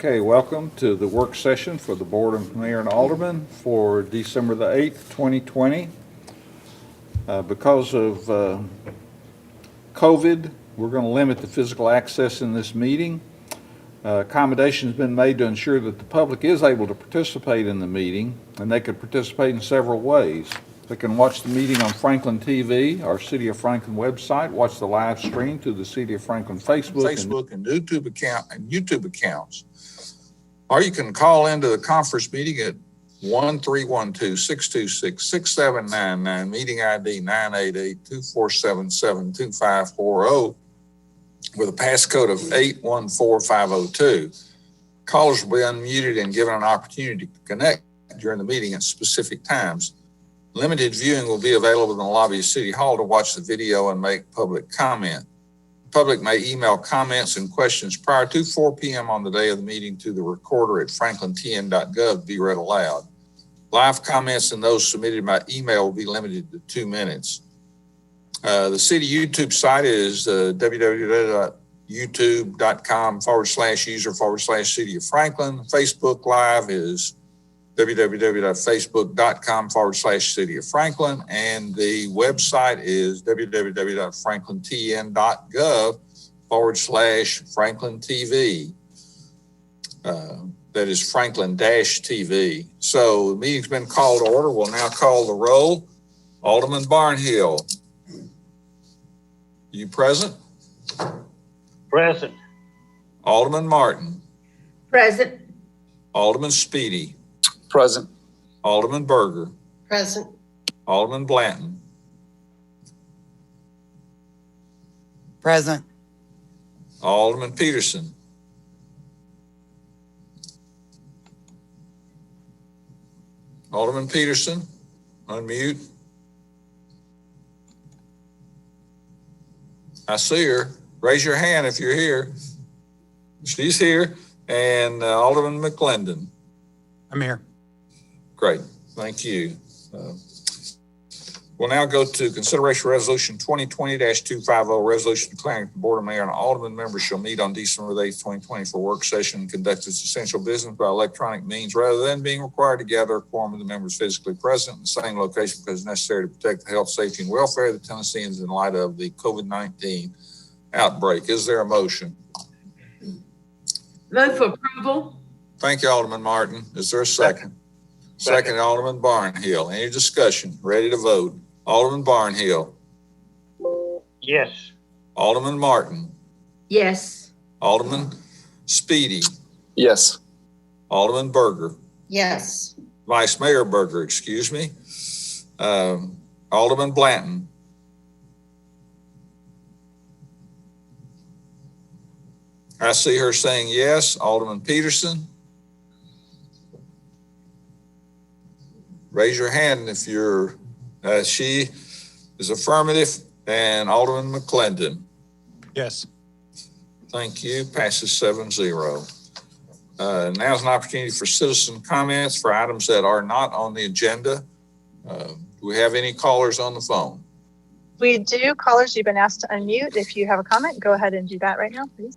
Okay, welcome to the work session for the Board of Mayor and Aldermen for December the 8th, 2020. Because of COVID, we're going to limit the physical access in this meeting. Accommodation has been made to ensure that the public is able to participate in the meeting, and they could participate in several ways. They can watch the meeting on Franklin TV, our City of Franklin website, watch the live stream through the City of Franklin Facebook and YouTube accounts. Or you can call into the conference meeting at 1-312-626-6799, meeting ID 988-247-72540 with a passcode of 814502. Callers will be unmuted and given an opportunity to connect during the meeting at specific times. Limited viewing will be available in the lobby of City Hall to watch the video and make public comment. The public may email comments and questions prior to 4 p.m. on the day of the meeting to the recorder at franklintn.gov to be read aloud. Live comments and those submitted by email will be limited to 2 minutes. The city YouTube site is www.youtube.com/user/City of Franklin. Facebook Live is www.facebook.com/City of Franklin. And the website is www.franklintn.gov/Franklin TV. That is Franklin-TV. So the meeting's been called to order. We'll now call the roll. Alderman Barnhill. You present? Present. Alderman Martin. Present. Alderman Speedy. Present. Alderman Berger. Present. Alderman Blanton. Present. Alderman Peterson. Alderman Peterson, unmute. I see her. Raise your hand if you're here. She's here. And Alderman McClendon. I'm here. Great. Thank you. We'll now go to consideration resolution 2020-250, resolution declaring the Board of Mayor and Alderman members shall meet on December 8th, 2020 for work session and conduct its essential business by electronic means rather than being required to gather a quorum of the members physically present in the same location because necessary to protect the health, safety, and welfare of the Tennesseans in light of the COVID-19 outbreak. Is there a motion? Move for approval. Thank you, Alderman Martin. Is there a second? Second, Alderman Barnhill. Any discussion? Ready to vote? Alderman Barnhill. Yes. Alderman Martin. Yes. Alderman Speedy. Yes. Alderman Berger. Yes. Vice Mayor Berger, excuse me. Alderman Blanton. I see her saying yes. Alderman Peterson. Raise your hand if you're, she is affirmative. And Alderman McClendon. Yes. Thank you. Passes 7-0. Now's an opportunity for citizen comments for items that are not on the agenda. Do we have any callers on the phone? We do. Callers, you've been asked to unmute. If you have a comment, go ahead and do that right now, please.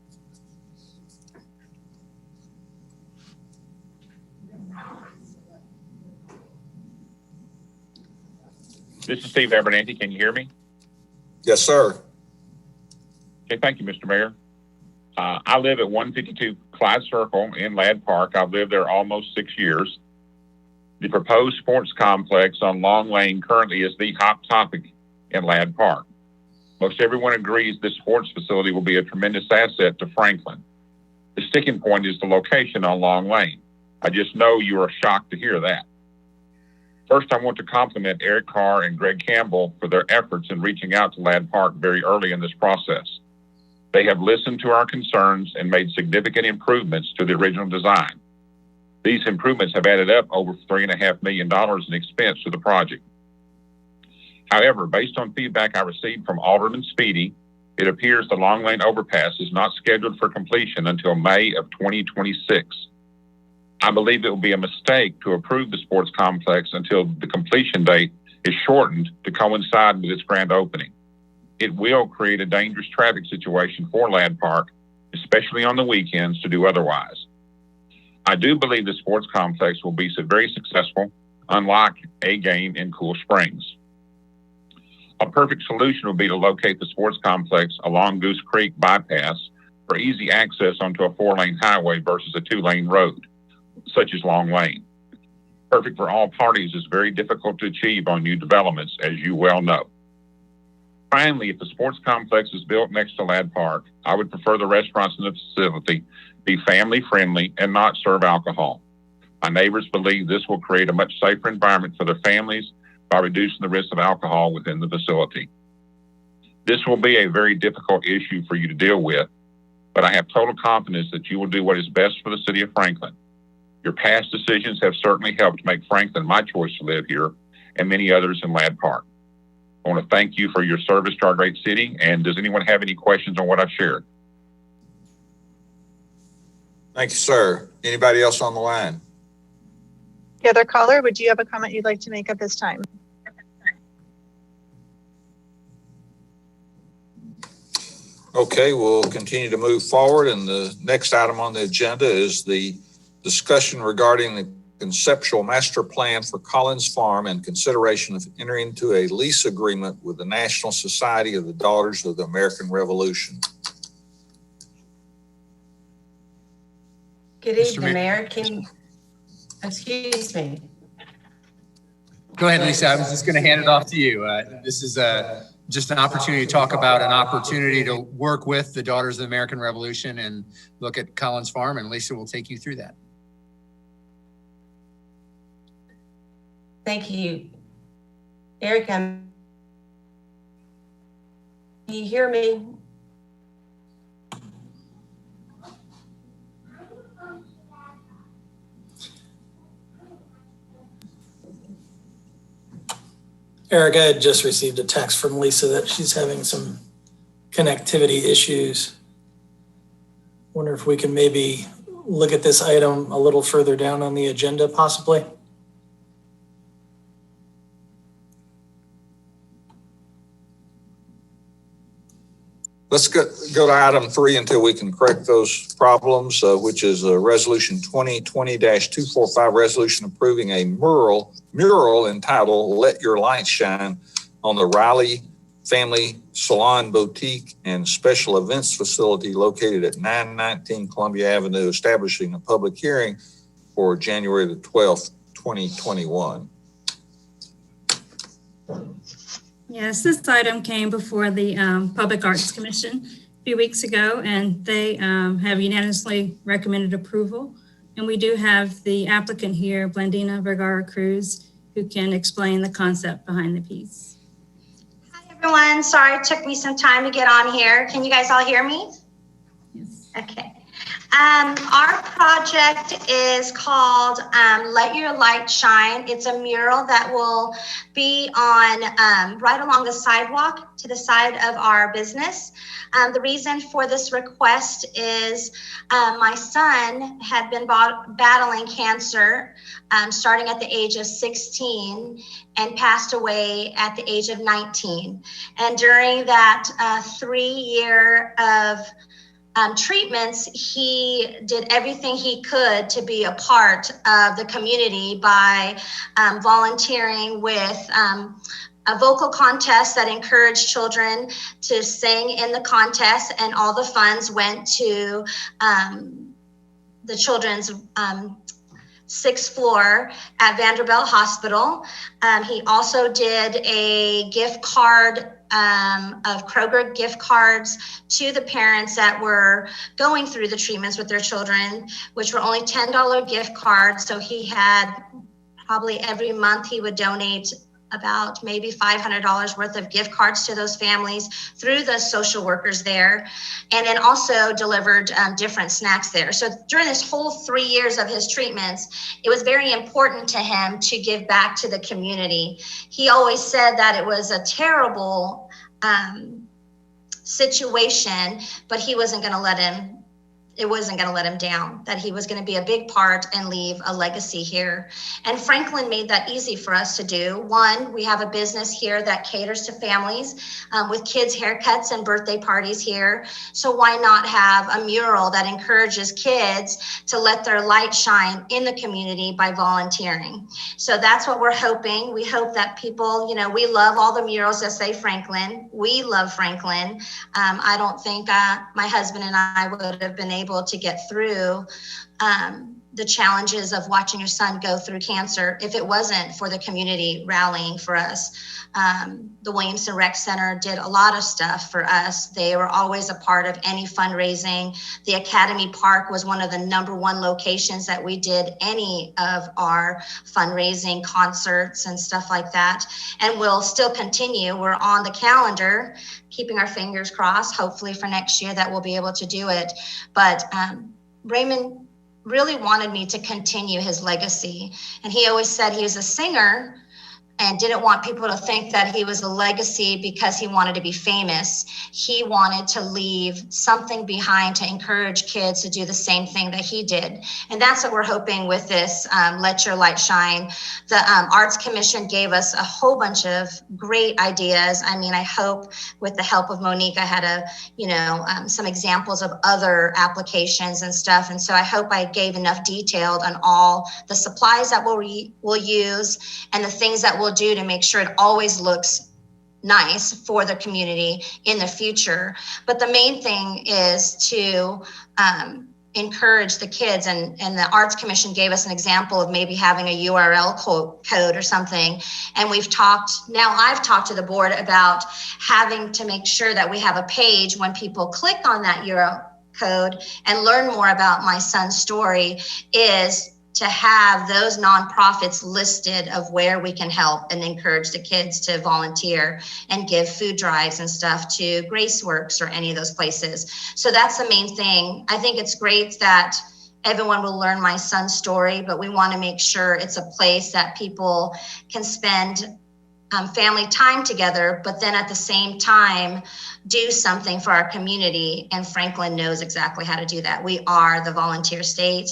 This is Steve Abernathy. Can you hear me? Yes, sir. Okay, thank you, Mr. Mayor. I live at 152 Clyde Circle in Ladd Park. I've lived there almost 6 years. The proposed sports complex on Long Lane currently is the hot topic in Ladd Park. Most everyone agrees this sports facility will be a tremendous asset to Franklin. The sticking point is the location on Long Lane. I just know you are shocked to hear that. First, I want to compliment Eric Carr and Greg Campbell for their efforts in reaching out to Ladd Park very early in this process. They have listened to our concerns and made significant improvements to the original design. These improvements have added up over $3.5 million in expense to the project. However, based on feedback I received from Alderman Speedy, it appears the Long Lane overpass is not scheduled for completion until May of 2026. I believe it will be a mistake to approve the sports complex until the completion date is shortened to coincide with its grand opening. It will create a dangerous traffic situation for Ladd Park, especially on the weekends, to do otherwise. I do believe the sports complex will be very successful, unlike a game in Cool Springs. A perfect solution would be to locate the sports complex along Goose Creek bypass for easy access onto a 4-lane highway versus a 2-lane road, such as Long Lane. Perfect for all parties is very difficult to achieve on new developments, as you well know. Finally, if the sports complex is built next to Ladd Park, I would prefer the restaurants in the facility be family friendly and not serve alcohol. My neighbors believe this will create a much safer environment for their families by reducing the risk of alcohol within the facility. This will be a very difficult issue for you to deal with, but I have total confidence that you will do what is best for the city of Franklin. Your past decisions have certainly helped make Franklin my choice to live here and many others in Ladd Park. I want to thank you for your service to our great city. And does anyone have any questions on what I've shared? Thank you, sir. Anybody else on the line? The other caller, would you have a comment you'd like to make at this time? Okay, we'll continue to move forward. And the next item on the agenda is the discussion regarding the conceptual master plan for Collins Farm and consideration of entering into a lease agreement with the National Society of the Daughters of the American Revolution. Good Mr. evening, Mayor. Excuse me. Go ahead, Lisa. I was just going to hand it off to you. This is just an opportunity to talk about an opportunity to work with the Daughters of the American Revolution and look at Collins Farm, and Lisa will take you through that. Thank you. Eric, can you hear me? Eric, I had just received a text from Lisa that she's having some connectivity issues. Wonder if we can maybe look at this item a little further down on the agenda, possibly. Let's go to item 3 until we can correct those problems, which is resolution 2020-245, resolution approving a mural entitled Let Your Light Shine on the Riley Family Salon Boutique and Special Events Facility located at 919 Columbia Avenue, establishing a public hearing for January the 12th, 2021. Yes, this item came before the Public Arts Commission a few weeks ago, and they have unanimously recommended approval. And we do have the applicant here, Blandina Vergara Cruz, who can explain the concept behind the piece. Hi, everyone. Sorry it took me some time to get on here. Can you guys all hear me? Yes. Okay. Our project is called Let Your Light Shine. It's a mural that will be on right along the sidewalk to the side of our business. The reason for this request is my son had been battling cancer starting at the age of 16 and passed away at the age of 19. And during that 3-year of treatments, he did everything he could to be a part of the community by volunteering with a vocal contest that encouraged children to sing in the contest, and all the funds went to the children's 6th floor at Vanderbilt Hospital. He also did a gift card of Kroger gift cards to the parents that were going through the treatments with their children, which were only $10 gift cards. So he had probably every month he would donate about maybe $500 worth of gift cards to those families through the social workers there, and then also delivered different snacks there. So during this whole 3 years of his treatments, it was very important to him to give back to the community. He always said that it was a terrible situation, but he wasn't going to let it wasn't going to let him down, that he was going to be a big part and leave a legacy here. And Franklin made that easy for us to do. One, we have a business here that caters to families with kids' haircuts and birthday parties here. So why not have a mural that encourages kids to let their light shine in the community by volunteering? So that's what we're hoping. We hope that people, you know, we love all the murals that say Franklin. We love Franklin. I don't think my husband and I would have been able to get through the challenges of watching your son go through cancer if it wasn't for the community rallying for us. The Williamson Rec Center did a lot of stuff for us. They were always a part of any fundraising. The Academy Park was one of the #1 locations that we did any of our fundraising concerts and stuff like that. And we'll still continue. We're on the calendar, keeping our fingers crossed, hopefully for next year that we'll be able to do it. But Raymond really wanted me to continue his legacy. And he always said he was a singer and didn't want people to think that he was a legacy because he wanted to be famous. He wanted to leave something behind to encourage kids to do the same thing that he did. And that's what we're hoping with this Let Your Light Shine. The Arts Commission gave us a whole bunch of great ideas. I mean, I hope with the help of Monique, I had some examples of other applications and stuff. And so I hope I gave enough detail on all the supplies that we'll use and the things that we'll do to make sure it always looks nice for the community in the future. But the main thing is to encourage the kids, and the Arts Commission gave us an example of maybe having a URL code or something. And I've talked to the board about having to make sure that we have a page when people click on that URL code and learn more about my son's story, is to have those nonprofits listed of where we can help and encourage the kids to volunteer and give food drives and stuff to Graceworks or any of those places. So that's the main thing. I think it's great that everyone will learn my son's story, but we want to make sure it's a place that people can spend family time together, but then at the same time do something for our community. And Franklin knows exactly how to do that. We are the volunteer state.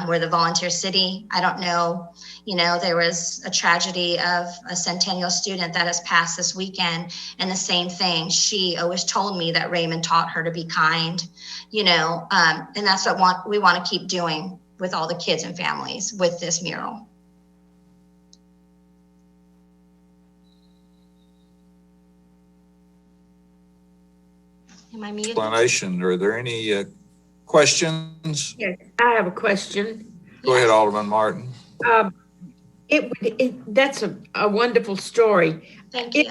We're the volunteer city. I don't know, there was a tragedy of a Centennial student that has passed this weekend, and the same thing. She always told me that Raymond taught her to be kind, and that's what we want to keep doing with all the kids and families with this mural. Am I muted? Explanation. Are there any questions? Yes, I have a question. Go ahead, Alderman Martin. That's a wonderful story. Thank you.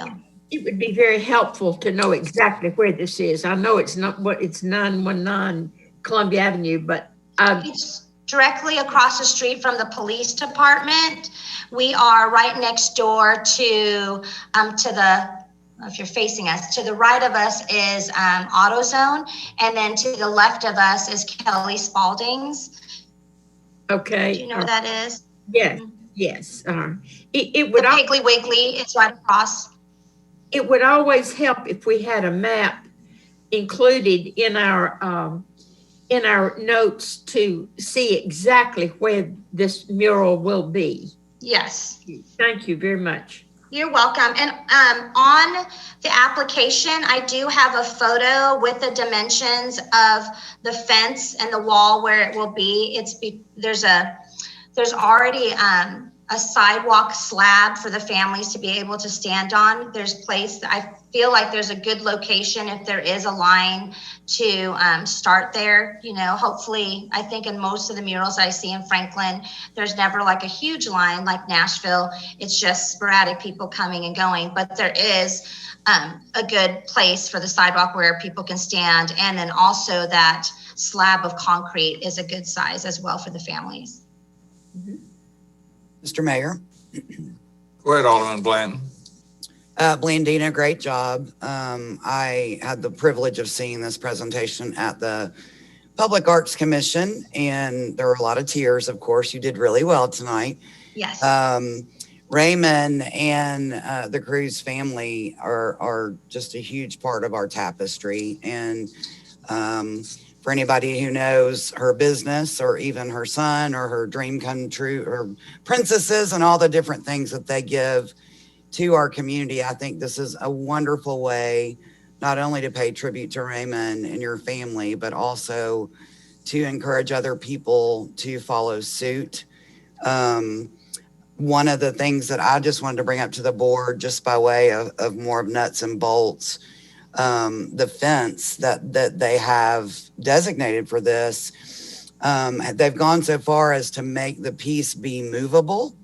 It would be very helpful to know exactly where this is. I know it's 919 Columbia Avenue, but it's directly across the street from the police department. We are right next door to the, if you're facing us, to the right of us is AutoZone, and then to the left of us is Kelly Spalding's. Okay. Do you know where that is? Yes, yes. It would the Piggly Wiggly, it's right across. It would always help if we had a map included in our notes to see exactly where this mural will be. Yes. Thank you very much. You're welcome. And on the application, I do have a photo with the dimensions of the fence and the wall where it will be. There's already a sidewalk slab for the families to be able to stand on. I feel like there's a good location if there is a line to start there. Hopefully, I think in most of the murals I see in Franklin, there's never like a huge line like Nashville. It's just sporadic people coming and going, but there is a good place for the sidewalk where people can stand. And then also that slab of concrete is a good size as well for the families. Mm-hmm. Mr. Mayor. Go ahead, Alderman Blanton. Blandina, great job. I had the privilege of seeing this presentation at the Public Arts Commission, and there were a lot of tears, of course. You did really well tonight. Yes. Raymond and the Cruz family are just a huge part of our tapestry. And for anybody who knows her business or even her son or her dream come true or princesses and all the different things that they give to our community. I think this is a wonderful way not only to pay tribute to Raymond and your family, but also to encourage other people to follow suit. One of the things that I just wanted to bring up to the board, just by way of more of nuts and bolts, the fence that they have designated for this, they've gone so far as to make the piece be movable,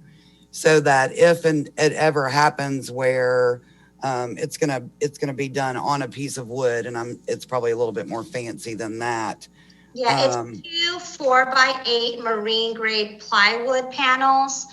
so that if it ever happens where it's gonna be done on a piece of wood, and it's probably a little bit more fancy than that. Yeah, it's 2 4x8 marine grade plywood panels.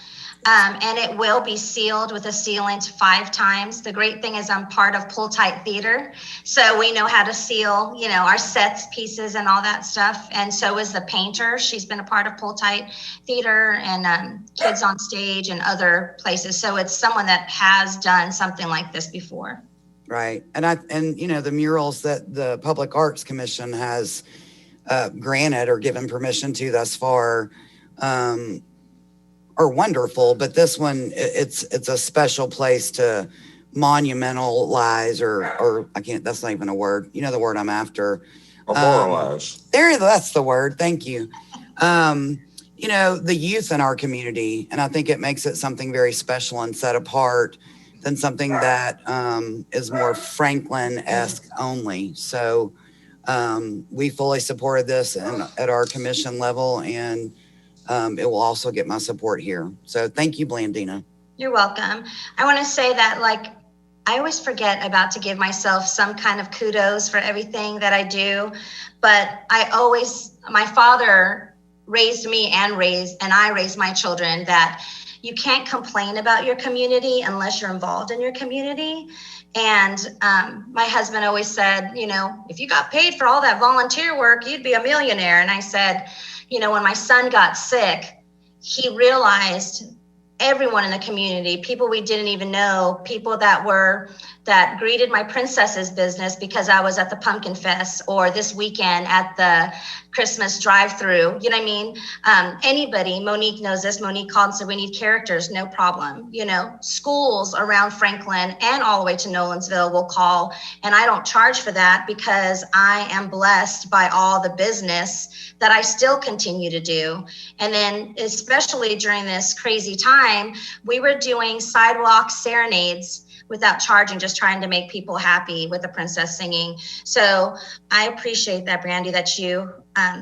And it will be sealed with a sealant 5 times. The great thing is I'm part of Pull Tight Theater, so we know how to seal, our sets, pieces, and all that stuff. And so is the painter. She's been a part of Pull Tight Theater and Kids on Stage and other places. So it's someone that has done something like this before. Right, and the murals that the Public Arts Commission has granted or given permission to thus far are wonderful, but this one, it's a special place to monumentalize or I can't, that's not even a word. You know the word I'm after. Memorialize. That's the word. Thank you. The youth in our community, and I think it makes it something very special and set apart than something that is more Franklin-esque only. So we fully supported this at our commission level, and it will also get my support here. So thank you, Blandina. You're welcome. I want to say that, I always forget about to give myself some kind of kudos for everything that I do, but my father raised me and I raised my children that you can't complain about your community unless you're involved in your community. And my husband always said, if you got paid for all that volunteer work, you'd be a millionaire. And I said, when my son got sick, he realized everyone in the community, people we didn't even know, people that greeted my princess's business because I was at the Pumpkin Fest or this weekend at the Christmas drive-through, you know what I mean? Anybody, Monique knows this, Monique called and said, we need characters, no problem. Schools around Franklin and all the way to Nolensville will call, and I don't charge for that because I am blessed by all the business that I still continue to do. And then especially during this crazy time, we were doing sidewalk serenades without charging, just trying to make people happy with the princess singing. So I appreciate that, Brandy, that you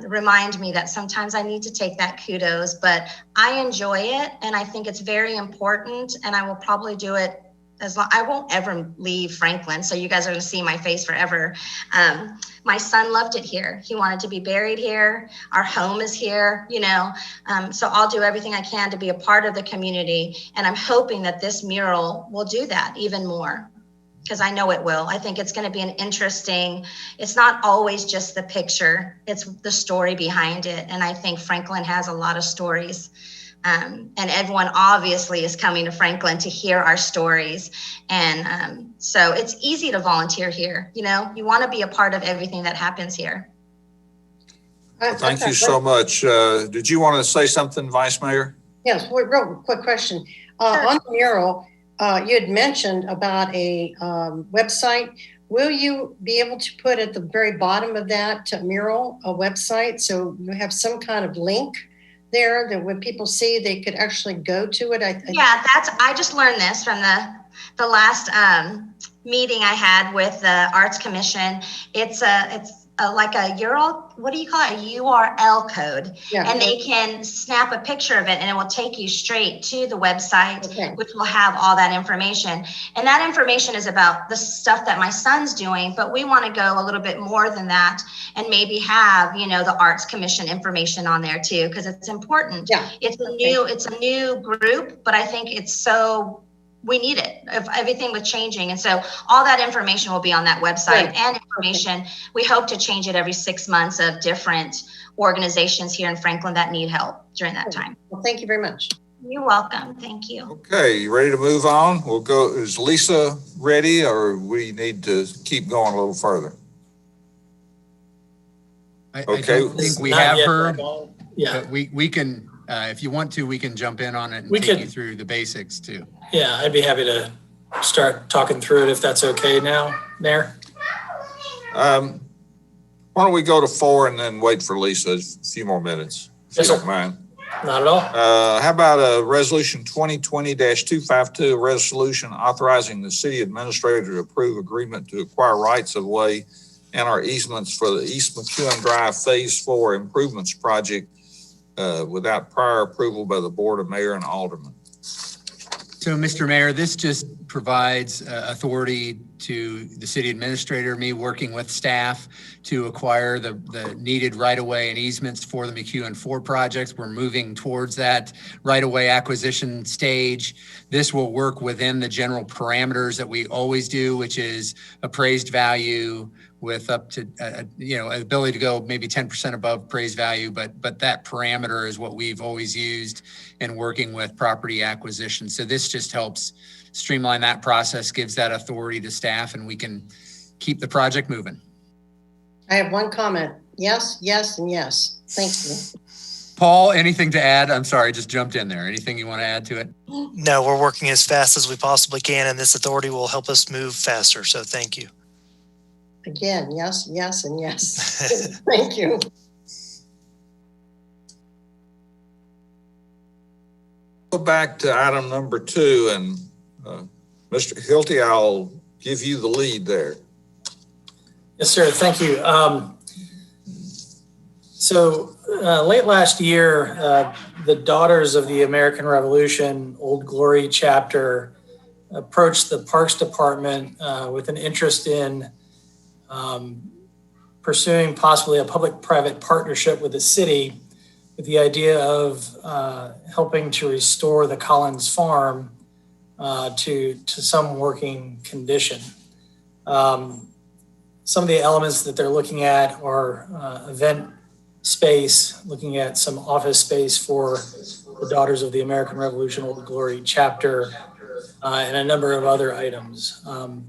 remind me that sometimes I need to take that kudos, but I enjoy it. And I think it's very important, and I will probably do it I won't ever leave Franklin. So you guys are going to see my face forever. My son loved it here. He wanted to be buried here. Our home is here, so I'll do everything I can to be a part of the community. And I'm hoping that this mural will do that even more, because I know it will. I think it's going to be it's not always just the picture, it's the story behind it. And I think Franklin has a lot of stories. And everyone obviously is coming to Franklin to hear our stories. And so it's easy to volunteer here. You want to be a part of everything that happens here. Thank you so much. Did you want to say something, Vice Mayor? Yes, real quick question. Sure. On the mural, you had mentioned about a website. Will you be able to put at the very bottom of that mural a website, so you have some kind of link there that when people see, they could actually go to it? I just learned this from the last meeting I had with the Arts Commission. It's like a URL, what do you call it? A URL code. Yeah. And they can snap a picture of it and it will take you straight to the website, okay, which will have all that information. And that information is about the stuff that my son's doing, but we want to go a little bit more than that and maybe have, the Arts Commission information on there too, because it's important. Yeah. It's a new group, but I think we need it, if everything was changing. And so all that information will be on that website. Right. And information, we hope to change it every 6 months of different organizations here in Franklin that need help during that time. Well, thank you very much. You're welcome. Thank you. Okay, you ready to move on? We'll go. Is Lisa ready, or we need to keep going a little further? I Okay. don't think we Not have yet her, back on. Yeah, but we can, if you want to, we can jump in on it and We take could- you through the basics too. yeah, I'd be happy to start talking through it if that's okay now, Mayor. Why don't we go to 4 and then wait for Lisa a few more minutes, if you Yes, sir. don't mind. Not at all. How about resolution 2020-252, a resolution authorizing the city administrator to approve agreement to acquire rights of way and our easements for the East McEwen Drive Phase 4 improvements project without prior approval by the Board of Mayor and Aldermen. So, Mr. Mayor, this just provides authority to the city administrator, me working with staff to acquire the needed right-of-way and easements for the McEwen 4 projects. We're moving towards that right-of-way acquisition stage. This will work within the general parameters that we always do, which is appraised value with up to, ability to go maybe 10% above appraised value. But that parameter is what we've always used in working with property acquisition. So this just helps streamline that process, gives that authority to staff, and we can keep the project moving. I have one comment. Yes, yes, and yes. Thank you. Paul, anything to add? I'm sorry, just jumped in there. Anything you want to add to it? No, we're working as fast as we possibly can, and this authority will help us move faster. So thank you. Again, yes, yes, and yes. Thank you. Go back to item number 2, and Mr. Hilty, I'll give you the lead there. Yes, sir. Thank you. Late last year, the Daughters of the American Revolution Old Glory chapter approached the Parks Department with an interest in pursuing possibly a public-private partnership with the city with the idea of helping to restore the Collins Farm to some working condition. Some of the elements that they're looking at are event space, looking at some office space for the Daughters of the American Revolution Old Glory chapter, and a number of other items.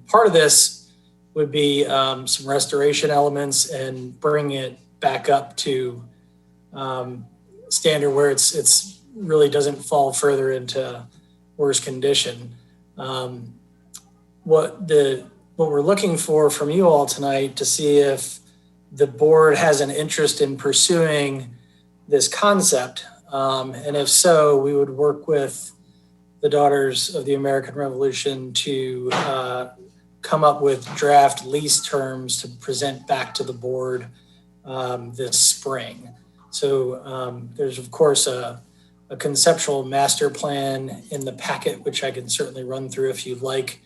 Part of this would be some restoration elements and bring it back up to standard where it's really doesn't fall further into worse condition. What we're looking for from you all tonight to see if the board has an interest in pursuing this concept. And if so, we would work with the Daughters of the American Revolution to come up with draft lease terms to present back to the board this spring. So there's of course a conceptual master plan in the packet, which I can certainly run through if you'd like.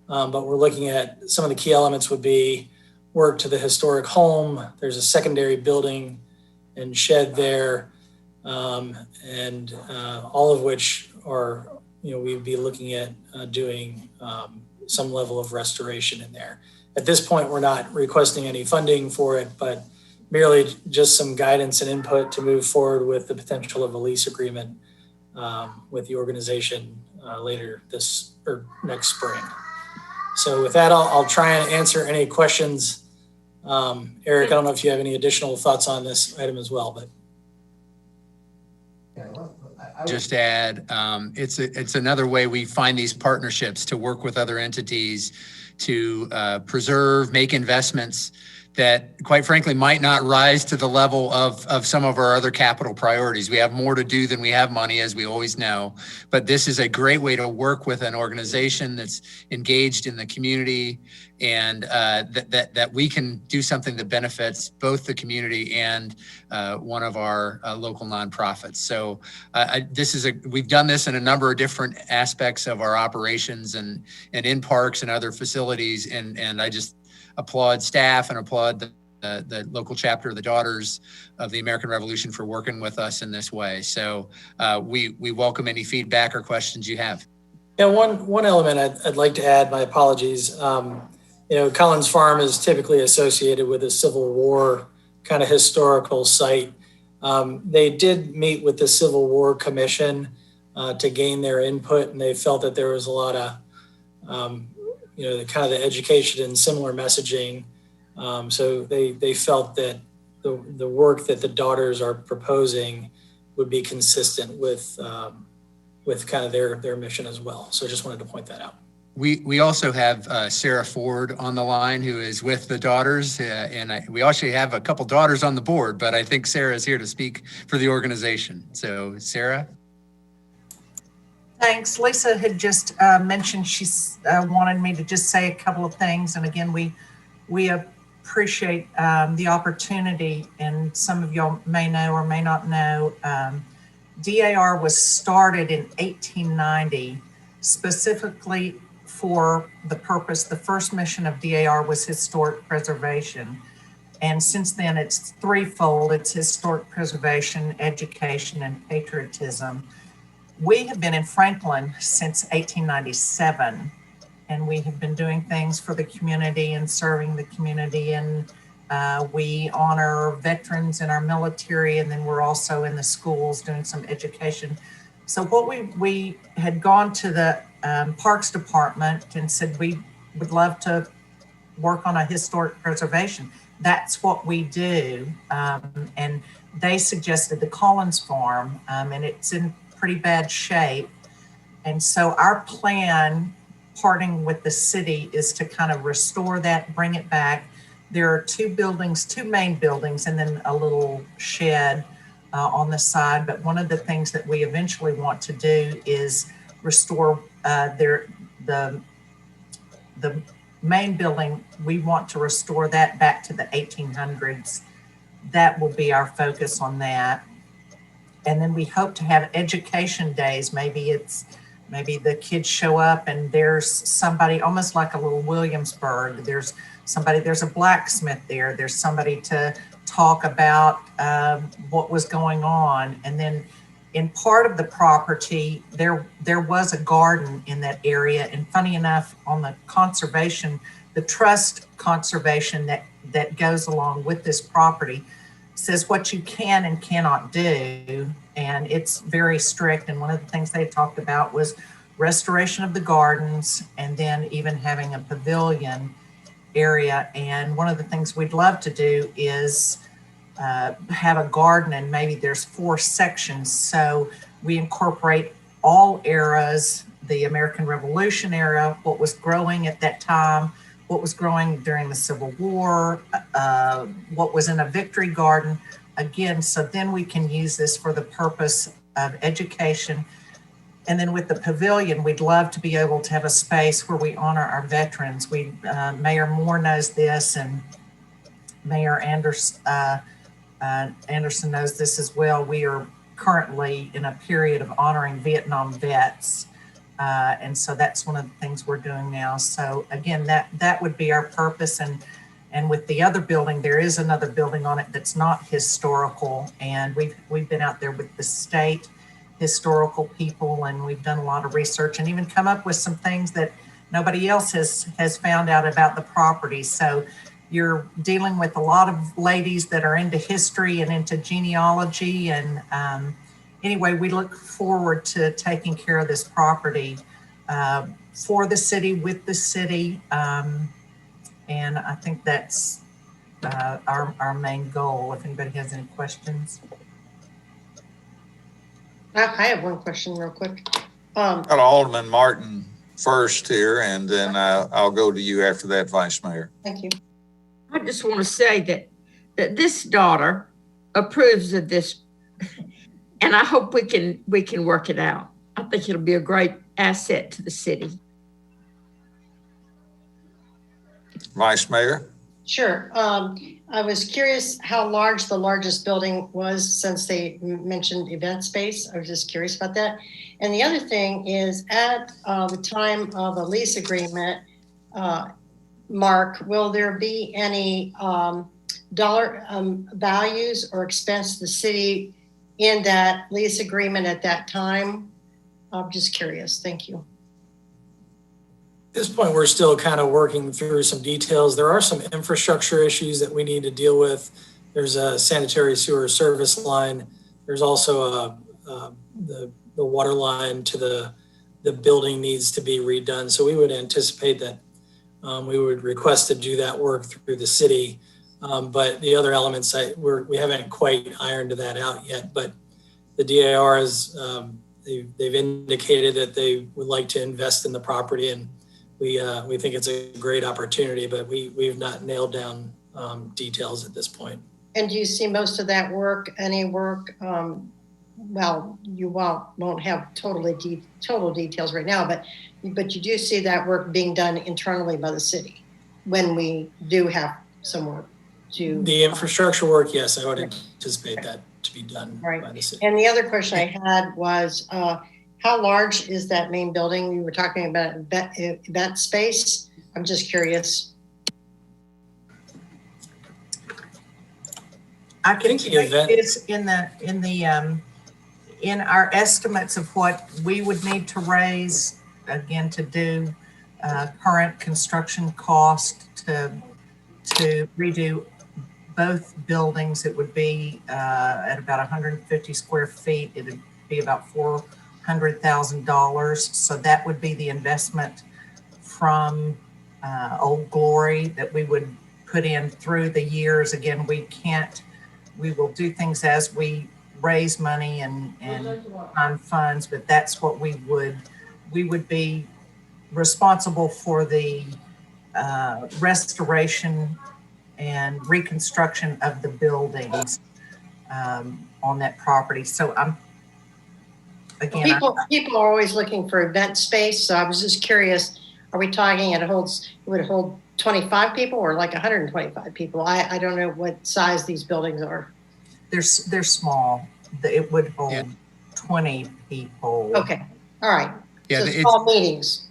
But we're looking at some of the key elements would be work to the historic home. There's a secondary building and shed there, and all of which are, we'd be looking at doing some level of restoration in there. At this point, we're not requesting any funding for it, but merely just some guidance and input to move forward with the potential of a lease agreement with the organization later this or next spring. So with that, I'll try and answer any questions. Eric, I don't know if you have any additional thoughts on this item as well, but. Just add, it's another way we find these partnerships to work with other entities to preserve, make investments that quite frankly might not rise to the level of some of our other capital priorities. We have more to do than we have money, as we always know, but this is a great way to work with an organization that's engaged in the community and that we can do something that benefits both the community and one of our local nonprofits. So we've done this in a number of different aspects of our operations and in parks and other facilities. And I just applaud staff and applaud the local chapter of the Daughters of the American Revolution for working with us in this way. So we welcome any feedback or questions you have. Yeah, one element I'd like to add, my apologies. Collins Farm is typically associated with a Civil War kind of historical site. They did meet with the Civil War Commission to gain their input, and they felt that there was a lot of the education and similar messaging. So they felt that the work that the daughters are proposing would be consistent with kind of their mission as well. So I just wanted to point that out. We also have Sarah Ford on the line, who is with the daughters, we actually have a couple daughters on the board, but I think Sarah is here to speak for the organization. So Sarah? Thanks. Lisa had just mentioned she's wanted me to just say a couple of things. And again, we appreciate the opportunity, and some of y'all may know or may not know, DAR was started in 1890 specifically for the purpose. The first mission of DAR was historic preservation. And since then it's threefold. It's historic preservation, education, and patriotism. We have been in Franklin since 1897, and we have been doing things for the community and serving the community. And we honor veterans in our military, and then we're also in the schools doing some education. So what we had gone to the Parks Department and said we would love to work on a historic preservation. That's what we do. And they suggested the Collins Farm, and it's in pretty bad shape. And so our plan, partnering with the city, is to kind of restore that, bring it back. There are two main buildings, and then a little shed on the side. But one of the things that we eventually want to do is restore the main building. We want to restore that back to the 1800s. That will be our focus on that. And then we hope to have education days. Maybe the kids show up and there's somebody, almost like a little Williamsburg. There's a blacksmith there. There's somebody to talk about what was going on. And then in part of the property, there was a garden in that area. And funny enough, on the conservation, the trust conservation that goes along with this property says what you can and cannot do. And it's very strict. And one of the things they talked about was restoration of the gardens, and then even having a pavilion area. And one of the things we'd love to do is have a garden, and maybe there's 4 sections. So we incorporate all eras, the American Revolution era, what was growing at that time, what was growing during the Civil War, what was in a Victory Garden. Again, so then we can use this for the purpose of education. And then with the pavilion, we'd love to be able to have a space where we honor our veterans. Mayor Moore knows this, and Mayor Anderson knows this as well. We are currently in a period of honoring Vietnam vets. And so that's one of the things we're doing now. So again, that would be our purpose. And with the other building, there is another building on it that's not historical. And we've been out there with the state historical people, and we've done a lot of research and even come up with some things that nobody else has found out about the property. So you're dealing with a lot of ladies that are into history and into genealogy. And anyway, we look forward to taking care of this property for the city, with the city. And I think that's our main goal. If anybody has any questions. I have one question real quick. Got Alderman Martin first here, and then I'll go to you after that, Vice Mayor. Thank you. I just want to say that this daughter approves of this, and I hope we can work it out. I think it'll be a great asset to the city. Vice Mayor? Sure. I was curious how large the largest building was, since they mentioned event space. I was just curious about that. And the other thing is, at the time of a lease agreement, Mark, will there be any dollar values or expense to the city in that lease agreement at that time? I'm just curious. Thank you. At this point, we're still kind of working through some details. There are some infrastructure issues that we need to deal with. There's a sanitary sewer service line. There's also the water line to the building needs to be redone. So we would anticipate that we would request to do that work through the city But the other elements, we haven't quite ironed that out yet. But the DAR is, they've indicated that they would like to invest in the property, and we think it's a great opportunity, but we've not nailed down details at this point. And do you see most of that work, any work, well, you won't have total details right now, but you do see that work being done internally by the city when we do have some work to. The infrastructure work, yes, I would anticipate that to be done by the city. And the other question I had was, how large is that main building? You were talking about event space. I'm just curious. I can tell you this in our estimates of what we would need to raise, again, to do current construction cost to redo both buildings. It would be at about 150 square feet. It would be about $400,000. So that would be the investment from Old Glory that we would put in through the years. Again, we will do things as we raise money and on funds, but that's what we would be responsible for the restoration and reconstruction of the buildings on that property. So People are always looking for event space. So I was just curious, are we talking it would hold 25 people or like 125 people? I don't know what size these buildings are. They're small. It would hold 20 people. Okay. All right. Yeah, so small meetings.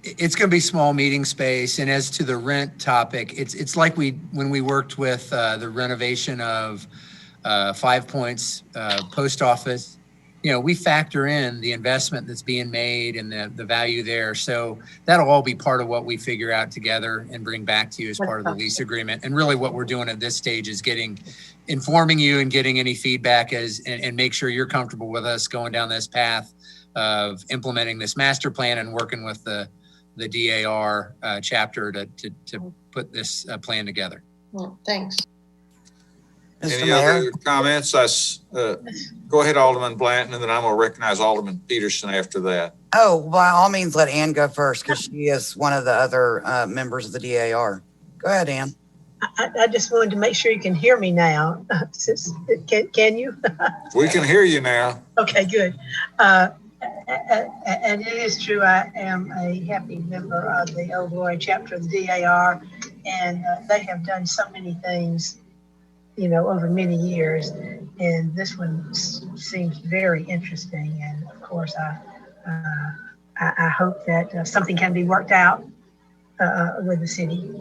It's going to be small meeting space. And as to the rent topic, it's like when we worked with the renovation of 5 Points post office, we factor in the investment that's being made and the value there. So that'll all be part of what we figure out together and bring back to you as part of the lease agreement. And really what we're doing at this stage is informing you and getting any feedback and make sure you're comfortable with us going down this path of implementing this master plan and working with the DAR chapter to put this plan together. Well, thanks. Any other comments? Go ahead, Alderman Blanton, and then I'm going to recognize Alderman Peterson after that. Oh, by all means, let Ann go first because she is one of the other members of the DAR. Go ahead, Ann. I just wanted to make sure you can hear me now. Can you? We can hear you now. Okay, good. And it is true, I am a happy member of the Old Glory chapter of the DAR, and they have done so many things, over many years. And this one seems very interesting. And of course, I hope that something can be worked out with the city.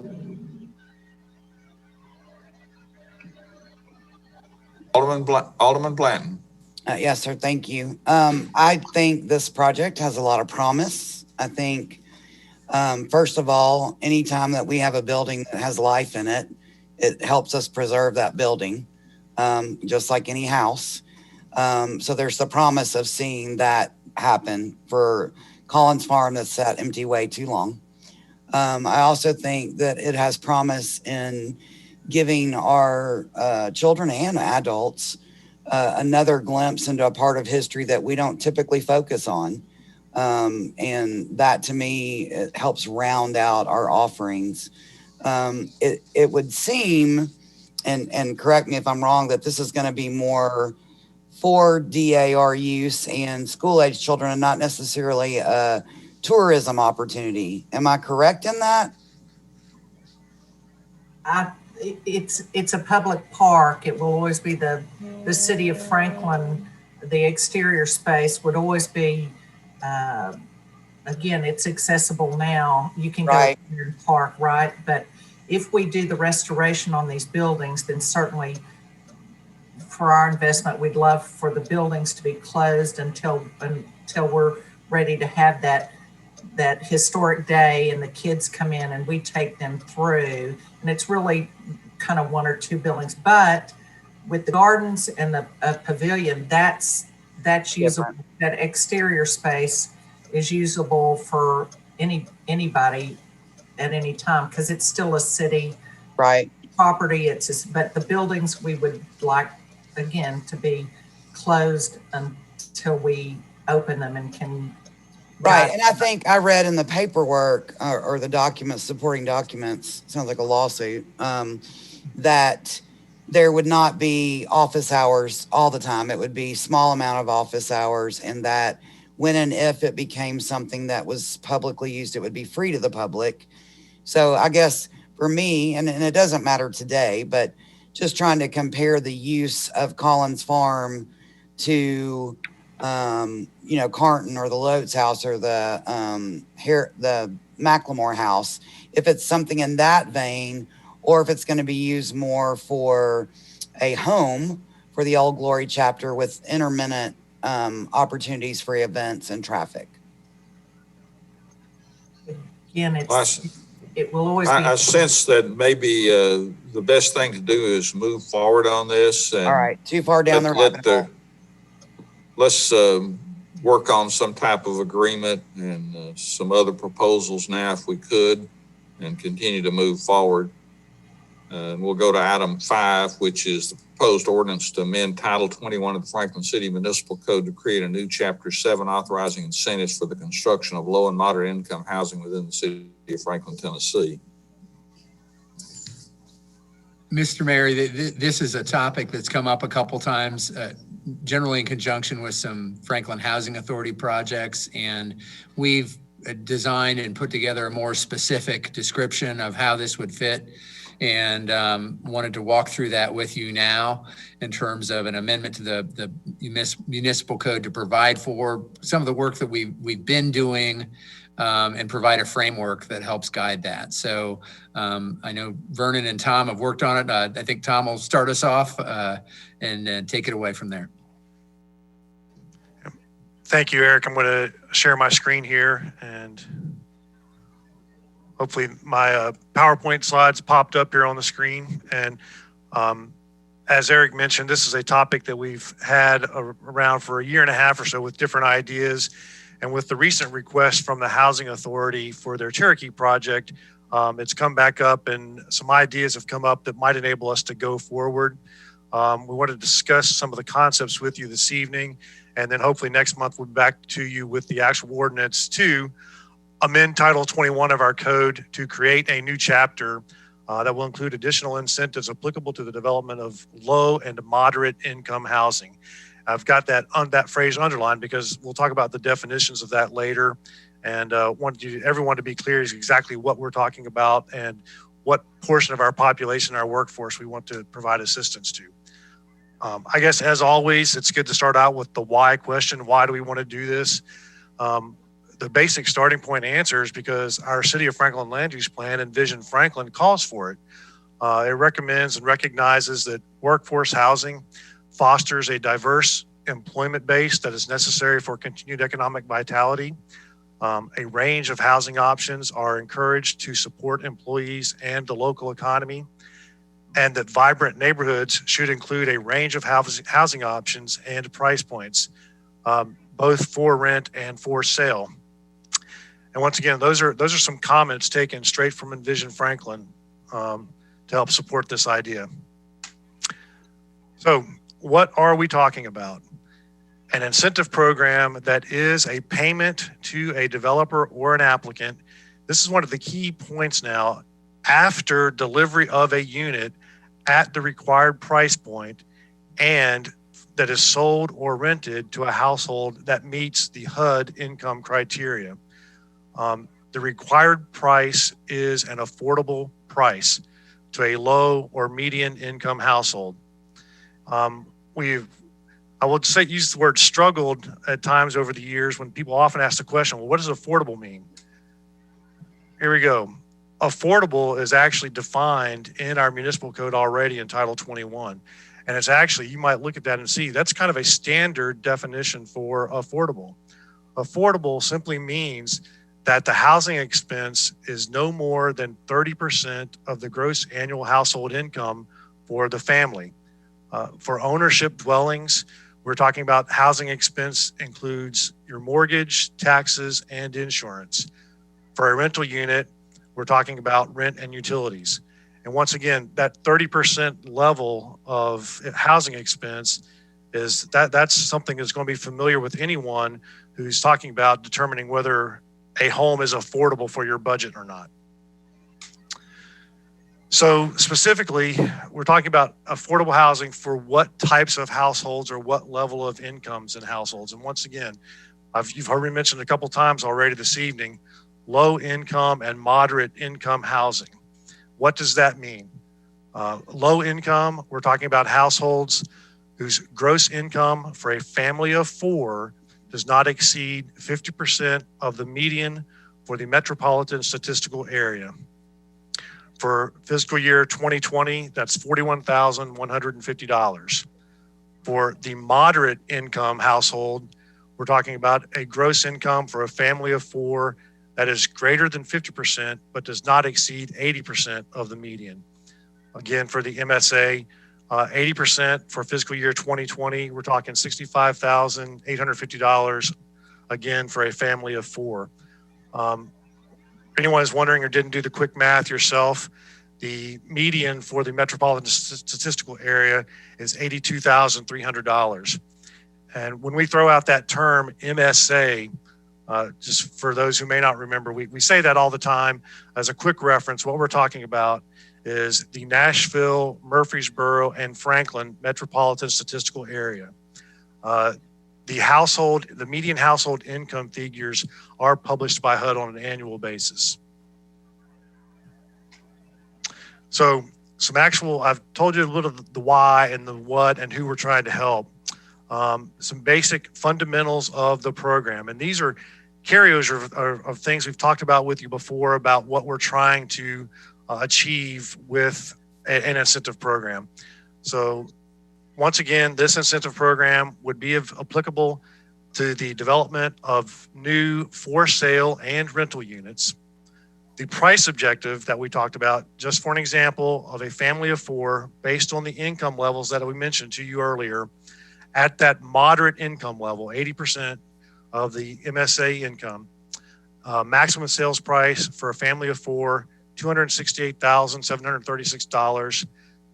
Alderman Blanton. Yes, sir. Thank you. I think this project has a lot of promise. I think, first of all, anytime that we have a building that has life in it, it helps us preserve that building, just like any house. So there's the promise of seeing that happen for Collins Farm that's sat empty way too long. I also think that it has promise in giving our children and adults another glimpse into a part of history that we don't typically focus on. And that to me, it helps round out our offerings. It would seem, and correct me if I'm wrong, that this is going to be more for DAR use and school-age children and not necessarily a tourism opportunity. Am I correct in that? It's a public park. It will always be the city of Franklin. The exterior space would always be, again, it's accessible now. You can go here and park, right? But if we do the restoration on these buildings, then certainly for our investment, we'd love for the buildings to be closed until we're ready to have that historic day and the kids come in and we take them through. And it's really kind of one or two buildings, but with the gardens and the pavilion, that's usable. That exterior space is usable for anybody at any time because it's still a city property, but the buildings, we would like, again, to be closed until we open them and can. Right, and I think I read in the paperwork or the documents, supporting documents, sounds like a lawsuit, that there would not be office hours all the time. It would be small amount of office hours, and that when and if it became something that was publicly used, it would be free to the public. So I guess for me, and it doesn't matter today, but just trying to compare the use of Collins Farm to, Carnton or the Lotes house or the McLemore house, if it's something in that vein, or if it's going to be used more for a home for the Old Glory chapter with intermittent opportunities for events and traffic. Again, it will always be. I sense that maybe the best thing to do is move forward on this. And all right, too far down the rabbit hole. Let's work on some type of agreement and some other proposals now if we could, and continue to move forward. And we'll go to item 5, which is the proposed ordinance to amend Title 21 of the Franklin City Municipal Code to create a new Chapter 7 authorizing incentives for the construction of low and moderate income housing within the city of Franklin, Tennessee. Mr. Mayor, this is a topic that's come up a couple times, generally in conjunction with some Franklin Housing Authority projects, and we've designed and put together a more specific description of how this would fit, and wanted to walk through that with you now in terms of an amendment to the municipal code to provide for some of the work that we've been doing, and provide a framework that helps guide that. So I know Vernon and Tom have worked on it. I think Tom will start us off and take it away from there. Thank you, Eric. I'm going to share my screen here, and hopefully my PowerPoint slides popped up here on the screen. And as Eric mentioned, this is a topic that we've had around for a year and a half or so with different ideas. And with the recent request from the Housing Authority for their Cherokee project, it's come back up, and some ideas have come up that might enable us to go forward. We want to discuss some of the concepts with you this evening, and then hopefully next month we'll be back to you with the actual ordinance to amend Title 21 of our code to create a new chapter that will include additional incentives applicable to the development of low and moderate income housing. I've got that phrase underlined because we'll talk about the definitions of that later, and want everyone to be clear is exactly what we're talking about and what portion of our population, our workforce, we want to provide assistance to. I guess, as always, it's good to start out with the why question. Why do we want to do this? The basic starting point answer is because our City of Franklin Land Use Plan, Envision Franklin, calls for it. It recommends and recognizes that workforce housing fosters a diverse employment base that is necessary for continued economic vitality. A range of housing options are encouraged to support employees and the local economy, and that vibrant neighborhoods should include a range of housing options and price points, both for rent and for sale. And once again, those are some comments taken straight from Envision Franklin to help support this idea. So what are we talking about? An incentive program that is a payment to a developer or an applicant. This is one of the key points now. After delivery of a unit at the required price point, and that is sold or rented to a household that meets the HUD income criteria. The required price is an affordable price to a low or median income household. I would say use the word struggled at times over the years when people often ask the question, well, what does affordable mean? Here we go. Affordable is actually defined in our municipal code already in Title 21. And it's actually, you might look at that and see, that's kind of a standard definition for affordable. Affordable simply means that the housing expense is no more than 30% of the gross annual household income for the family. For ownership dwellings, we're talking about housing expense includes your mortgage, taxes, and insurance. For a rental unit, we're talking about rent and utilities. And once again, that 30% level of housing expense that's something that's going to be familiar with anyone who's talking about determining whether a home is affordable for your budget or not. So specifically, we're talking about affordable housing for what types of households or what level of incomes in households. And once again, you've heard me mention a couple times already this evening, low income and moderate income housing. What does that mean? Low income, we're talking about households whose gross income for a family of 4 does not exceed 50% of the median for the metropolitan statistical area. For fiscal year 2020, that's $41,150. For the moderate income household, we're talking about a gross income for a family of 4 that is greater than 50%, but does not exceed 80% of the median. Again, for the MSA, 80% for fiscal year 2020, we're talking $65,850, again, for a family of 4. If anyone is wondering or didn't do the quick math yourself, the median for the metropolitan statistical area is $82,300. And when we throw out that term MSA, just for those who may not remember, we say that all the time. As a quick reference, what we're talking about is the Nashville, Murfreesboro, and Franklin metropolitan statistical area. The median household income figures are published by HUD on an annual basis. So I've told you a little of the why and the what and who we're trying to help. Some basic fundamentals of the program. And these are carryovers of things we've talked about with you before about what we're trying to achieve with an incentive program. So once again, this incentive program would be applicable to the development of new for sale and rental units. The price objective that we talked about, just for an example of a family of 4, based on the income levels that we mentioned to you earlier, at that moderate income level, 80% of the MSA income, maximum sales price for a family of 4, $268,736.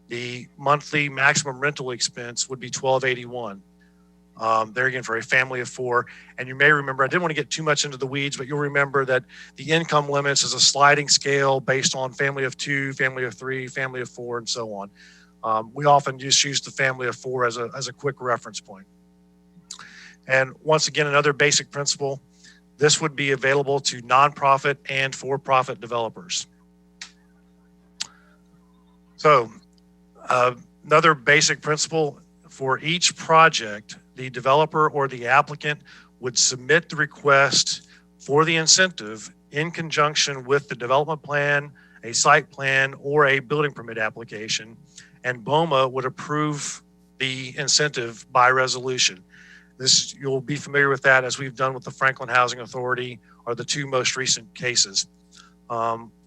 The monthly maximum rental expense would be $1,281. There again, for a family of 4. And you may remember, I didn't want to get too much into the weeds, but you'll remember that the income limits is a sliding scale based on family of 2, family of 3, family of 4, and so on. We often just use the family of 4 as a quick reference point. And once again, another basic principle, this would be available to nonprofit and for-profit developers. So another basic principle, for each project, the developer or the applicant would submit the request for the incentive in conjunction with the development plan, a site plan, or a building permit application, and BOMA would approve the incentive by resolution. You'll be familiar with that, as we've done with the Franklin Housing Authority, are the 2 most recent cases.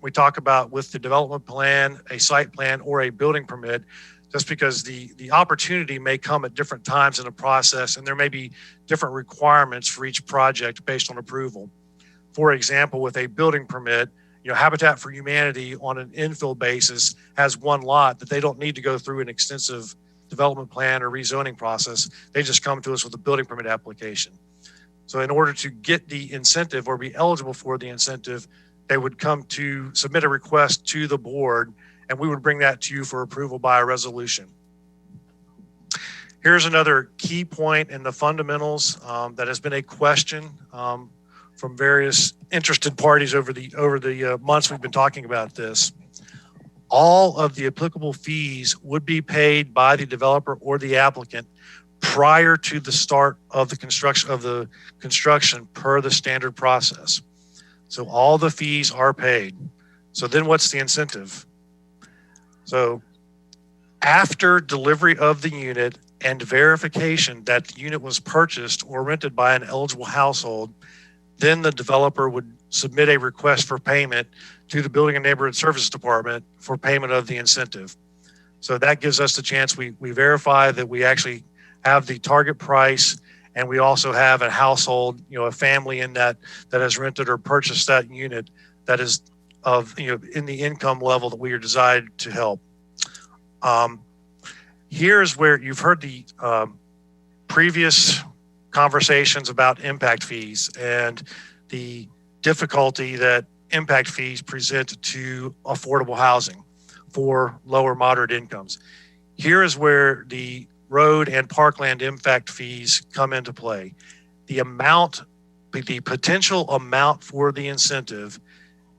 We talk about with the development plan, a site plan, or a building permit, just because the opportunity may come at different times in the process, and there may be different requirements for each project based on approval. For example, with a building permit, Habitat for Humanity on an infill basis has 1 lot that they don't need to go through an extensive development plan or rezoning process. They just come to us with a building permit application. So in order to get the incentive or be eligible for the incentive, they would come to submit a request to the board, and we would bring that to you for approval by a resolution. Here's another key point in the fundamentals that has been a question from various interested parties over the months we've been talking about this. All of the applicable fees would be paid by the developer or the applicant prior to the start of the construction per the standard process. So all the fees are paid. So then what's the incentive? So after delivery of the unit and verification that the unit was purchased or rented by an eligible household, then the developer would submit a request for payment to the Building and Neighborhood Services Department for payment of the incentive. So that gives us the chance, we verify that we actually have the target price, and we also have a household, a family in that has rented or purchased that unit that is in the income level that we are designed to help. Here's where you've heard the previous conversations about impact fees and the difficulty that impact fees present to affordable housing for lower moderate incomes. Here is where the road and parkland impact fees come into play. The potential amount for the incentive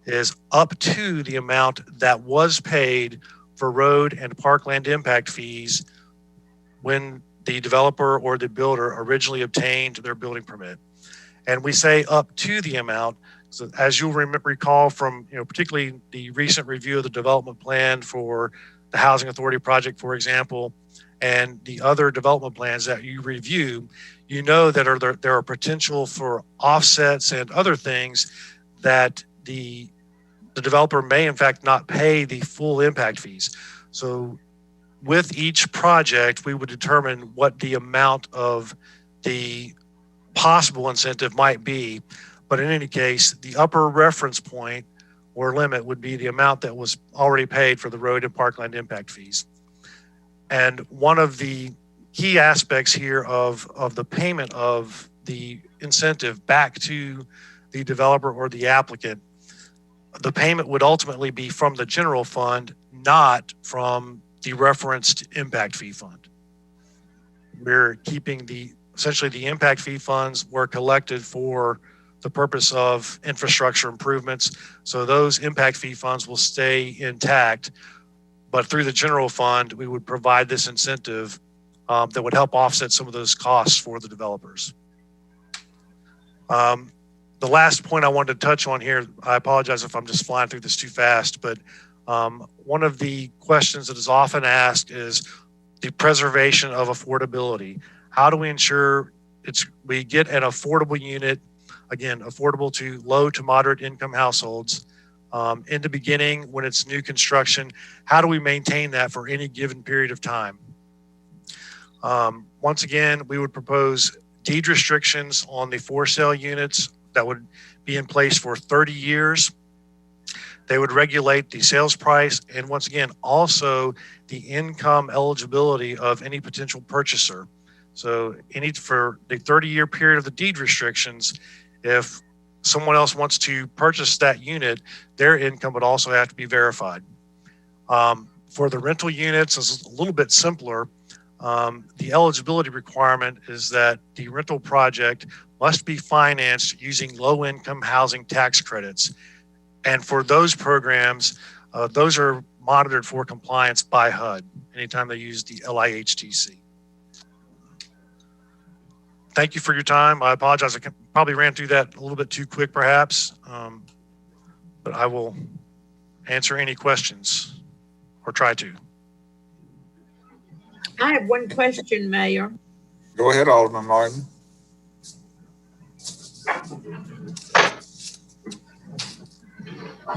is up to the amount that was paid for road and parkland impact fees when the developer or the builder originally obtained their building permit. And we say up to the amount, so as you'll recall from, particularly the recent review of the development plan for the Housing Authority project, for example, and the other development plans that you review, that there are potential for offsets and other things that the developer may in fact not pay the full impact fees. So with each project, we would determine what the amount of the possible incentive might be. But in any case, the upper reference point or limit would be the amount that was already paid for the road and parkland impact fees. And one of the key aspects here of the payment of the incentive back to the developer or the applicant, the payment would ultimately be from the general fund, not from the referenced impact fee fund. We're keeping essentially the impact fee funds were collected for the purpose of infrastructure improvements. So those impact fee funds will stay intact, but through the general fund, we would provide this incentive that would help offset some of those costs for the developers. The last point I wanted to touch on here, I apologize if I'm just flying through this too fast, but one of the questions that is often asked is the preservation of affordability. How do we ensure we get an affordable unit, again, affordable to low to moderate income households in the beginning when it's new construction? How do we maintain that for any given period of time? Once again, we would propose deed restrictions on the for sale units that would be in place for 30 years. They would regulate the sales price and once again, also the income eligibility of any potential purchaser. So for the 30-year period of the deed restrictions, if someone else wants to purchase that unit, their income would also have to be verified. For the rental units, it's a little bit simpler. The eligibility requirement is that the rental project must be financed using low-income housing tax credits. And for those programs, those are monitored for compliance by HUD anytime they use the LIHTC. Thank you for your time. I apologize. I probably ran through that a little bit too quick, perhaps, but I will answer any questions or try to. I have one question, Mayor. Go ahead, Alderman Martin.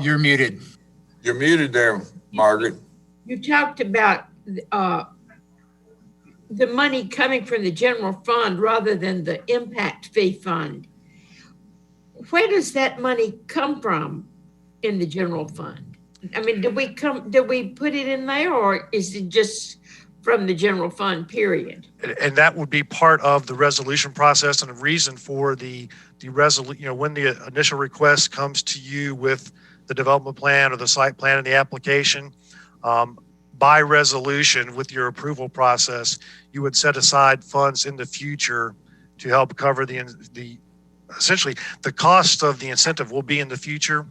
You're muted. You're muted there, Margaret. You talked about the money coming from the general fund rather than the impact fee fund. Where does that money come from in the general fund? I mean, did we put it in there, or is it just from the general fund, period? And that would be part of the resolution process and a reason for the resolution, when the initial request comes to you with the development plan or the site plan and the application, by resolution with your approval process, you would set aside funds in the future to help cover essentially the cost of the incentive will be in the future,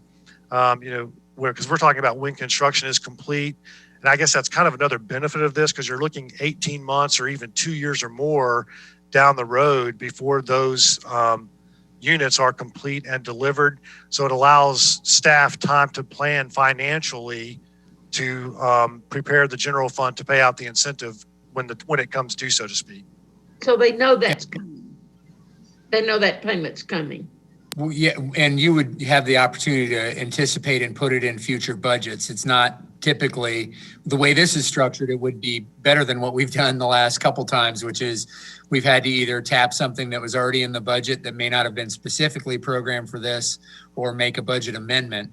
because we're talking about when construction is complete. And I guess that's kind of another benefit of this, because you're looking 18 months or even 2 years or more down the road before those units are complete and delivered. So it allows staff time to plan financially to prepare the general fund to pay out the incentive when it comes due, so to speak. So they know that's coming. They know that payment's coming. Well, yeah, and you would have the opportunity to anticipate and put it in future budgets. It's not typically, the way this is structured, it would be better than what we've done the last couple times, which is we've had to either tap something that was already in the budget that may not have been specifically programmed for this, or make a budget amendment.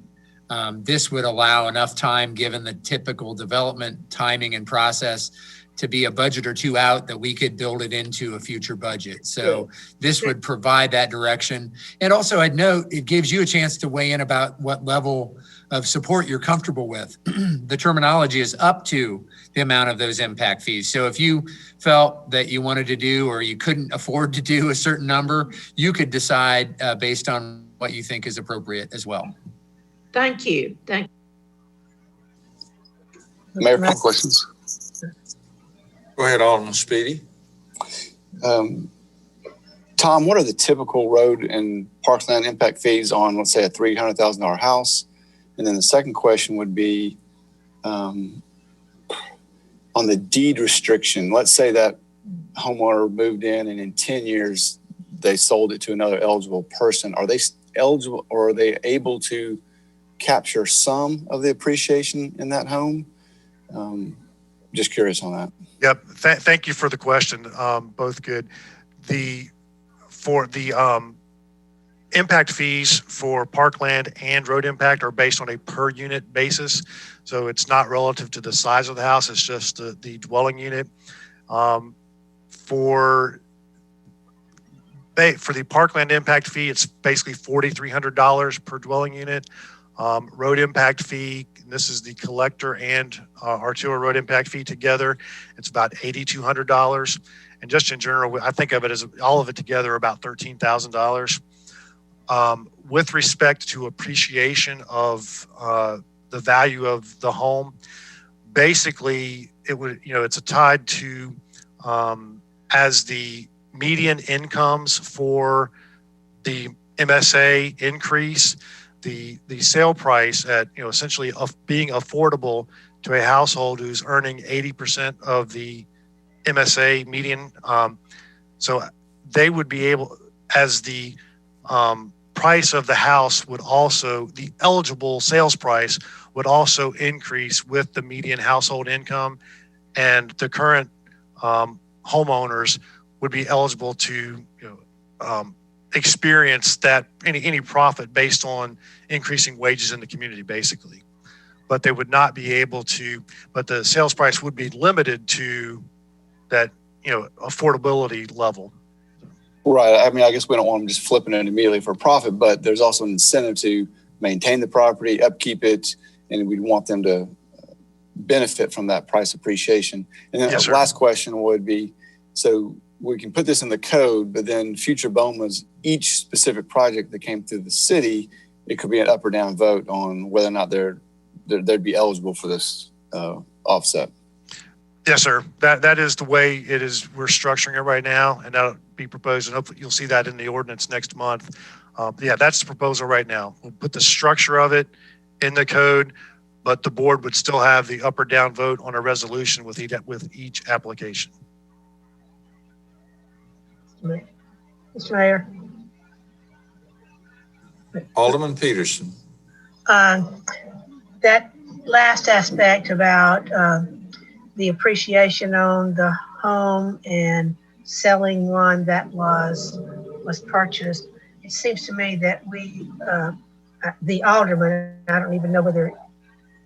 This would allow enough time, given the typical development timing and process, to be a budget or two out that we could build it into a future budget. So this would provide that direction. And also I'd note, it gives you a chance to weigh in about what level of support you're comfortable with. The terminology is up to the amount of those impact fees. So if you felt that you wanted to do, or you couldn't afford to do a certain number, you could decide based on what you think is appropriate as well. Thank you. Thank you. Mayor, a couple questions. Go ahead, Alderman Speedy. Tom, what are the typical road and parkland impact fees on, let's say, a $300,000 house? And then the second question would be on the deed restriction. Let's say that homeowner moved in and in 10 years they sold it to another eligible person. Are they eligible, or are they able to capture some of the appreciation in that home? Just curious on that. Yep. Thank you for the question. Both good. For the impact fees for parkland and road impact are based on a per unit basis. So it's not relative to the size of the house. It's just the dwelling unit. For the parkland impact fee, it's basically $4,300 per dwelling unit. Road impact fee, this is the collector and arterial road impact fee together. It's about $8,200. And just in general, I think of it as all of it together about $13,000. With respect to appreciation of the value of the home, basically it would, it's tied to as the median incomes for the MSA increase, the sale price at, essentially being affordable to a household who's earning 80% of the MSA median. So they would be able, as the price of the house would also, the eligible sales price would also increase with the median household income, and the current homeowners would be eligible to experience that any profit based on increasing wages in the community, basically. But they would not be able to, but the sales price would be limited to that, affordability level. Right. I mean, I guess we don't want them just flipping it immediately for profit, but there's also an incentive to maintain the property, upkeep it, and we'd want them to benefit from that price appreciation. And then the last question would be, so we can put this in the code, but then future BOMAs, each specific project that came through the city, it could be an up or down vote on whether or not they'd be eligible for this offset. Yes, sir. That is the way it is. We're structuring it right now, and that'll be proposed, and hopefully you'll see that in the ordinance next month. Yeah, that's the proposal right now. We'll put the structure of it in the code, but the board would still have the up or down vote on a resolution with each application. Mr. Mayor. Alderman Peterson. That last aspect about the appreciation on the home and selling one that was purchased, it seems to me that we, the alderman, I don't even know whether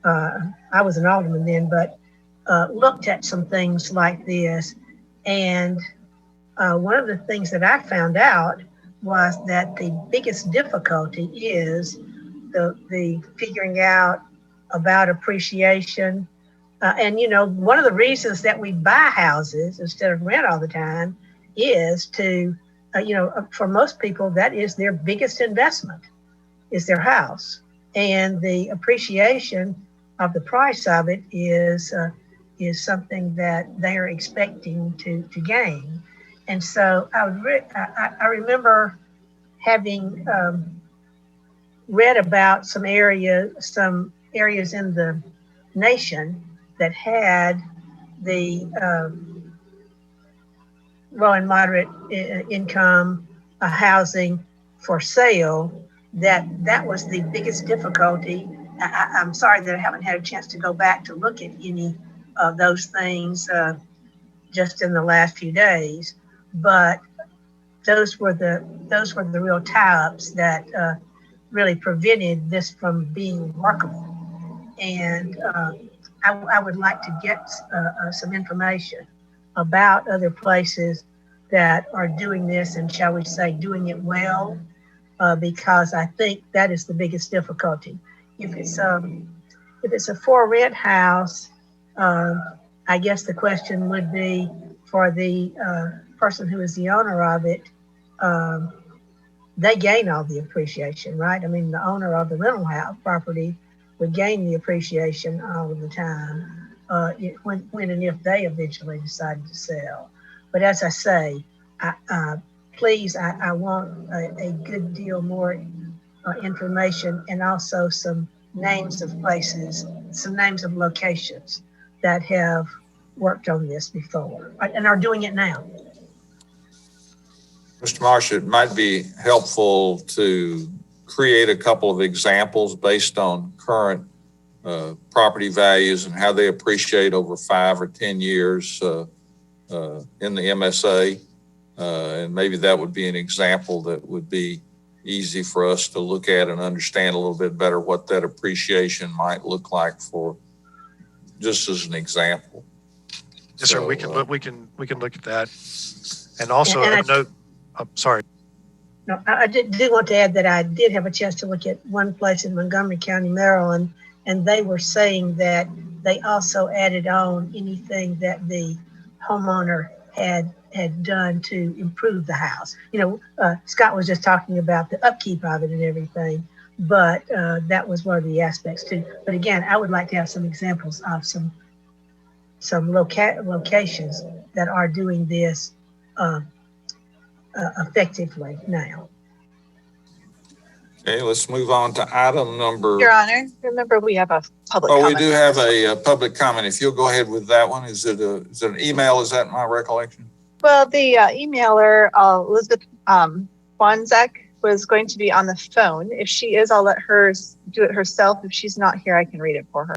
I was an alderman then, but looked at some things like this. And one of the things that I found out was that the biggest difficulty is the figuring out about appreciation. And, one of the reasons that we buy houses instead of rent all the time is to, for most people, that is their biggest investment, is their house. And the appreciation of the price of it is something that they are expecting to gain. And so I remember having read about some areas in the nation that had the low and moderate income housing for sale, that was the biggest difficulty. I'm sorry that I haven't had a chance to go back to look at any of those things just in the last few days, but those were the real tie-ups that really prevented this from being workable. And I would like to get some information about other places that are doing this and, shall we say, doing it well, because I think that is the biggest difficulty. If it's a for rent house, I guess the question would be for the person who is the owner of it, they gain all the appreciation, right? I mean, the owner of the rental house property would gain the appreciation all of the time when and if they eventually decided to sell. But as I say, please, I want a good deal more information, and also some names of places, some names of locations that have worked on this before and are doing it now. Mr. Marsh, it might be helpful to create a couple of examples based on current property values and how they appreciate over 5 or 10 years in the MSA. And maybe that would be an example that would be easy for us to look at and understand a little bit better what that appreciation might look like, for just as an example. Yes, sir. We can look at that. And also, sorry. No, I do want to add that I did have a chance to look at one place in Montgomery County, Maryland, and they were saying that they also added on anything that the homeowner had done to improve the house. You know, Scott was just talking about the upkeep of it and everything, but that was one of the aspects too. But again, I would like to have some examples of some locations that are doing this effectively now. Okay, let's move on to item number. Your Honor, remember we have a public comment. We do have a public comment. If you'll go ahead with that one. Is it an email? Is that my recollection? Well, the emailer, Elizabeth Wanzek, was going to be on the phone. If she is, I'll let her do it herself. If she's not here, I can read it for her.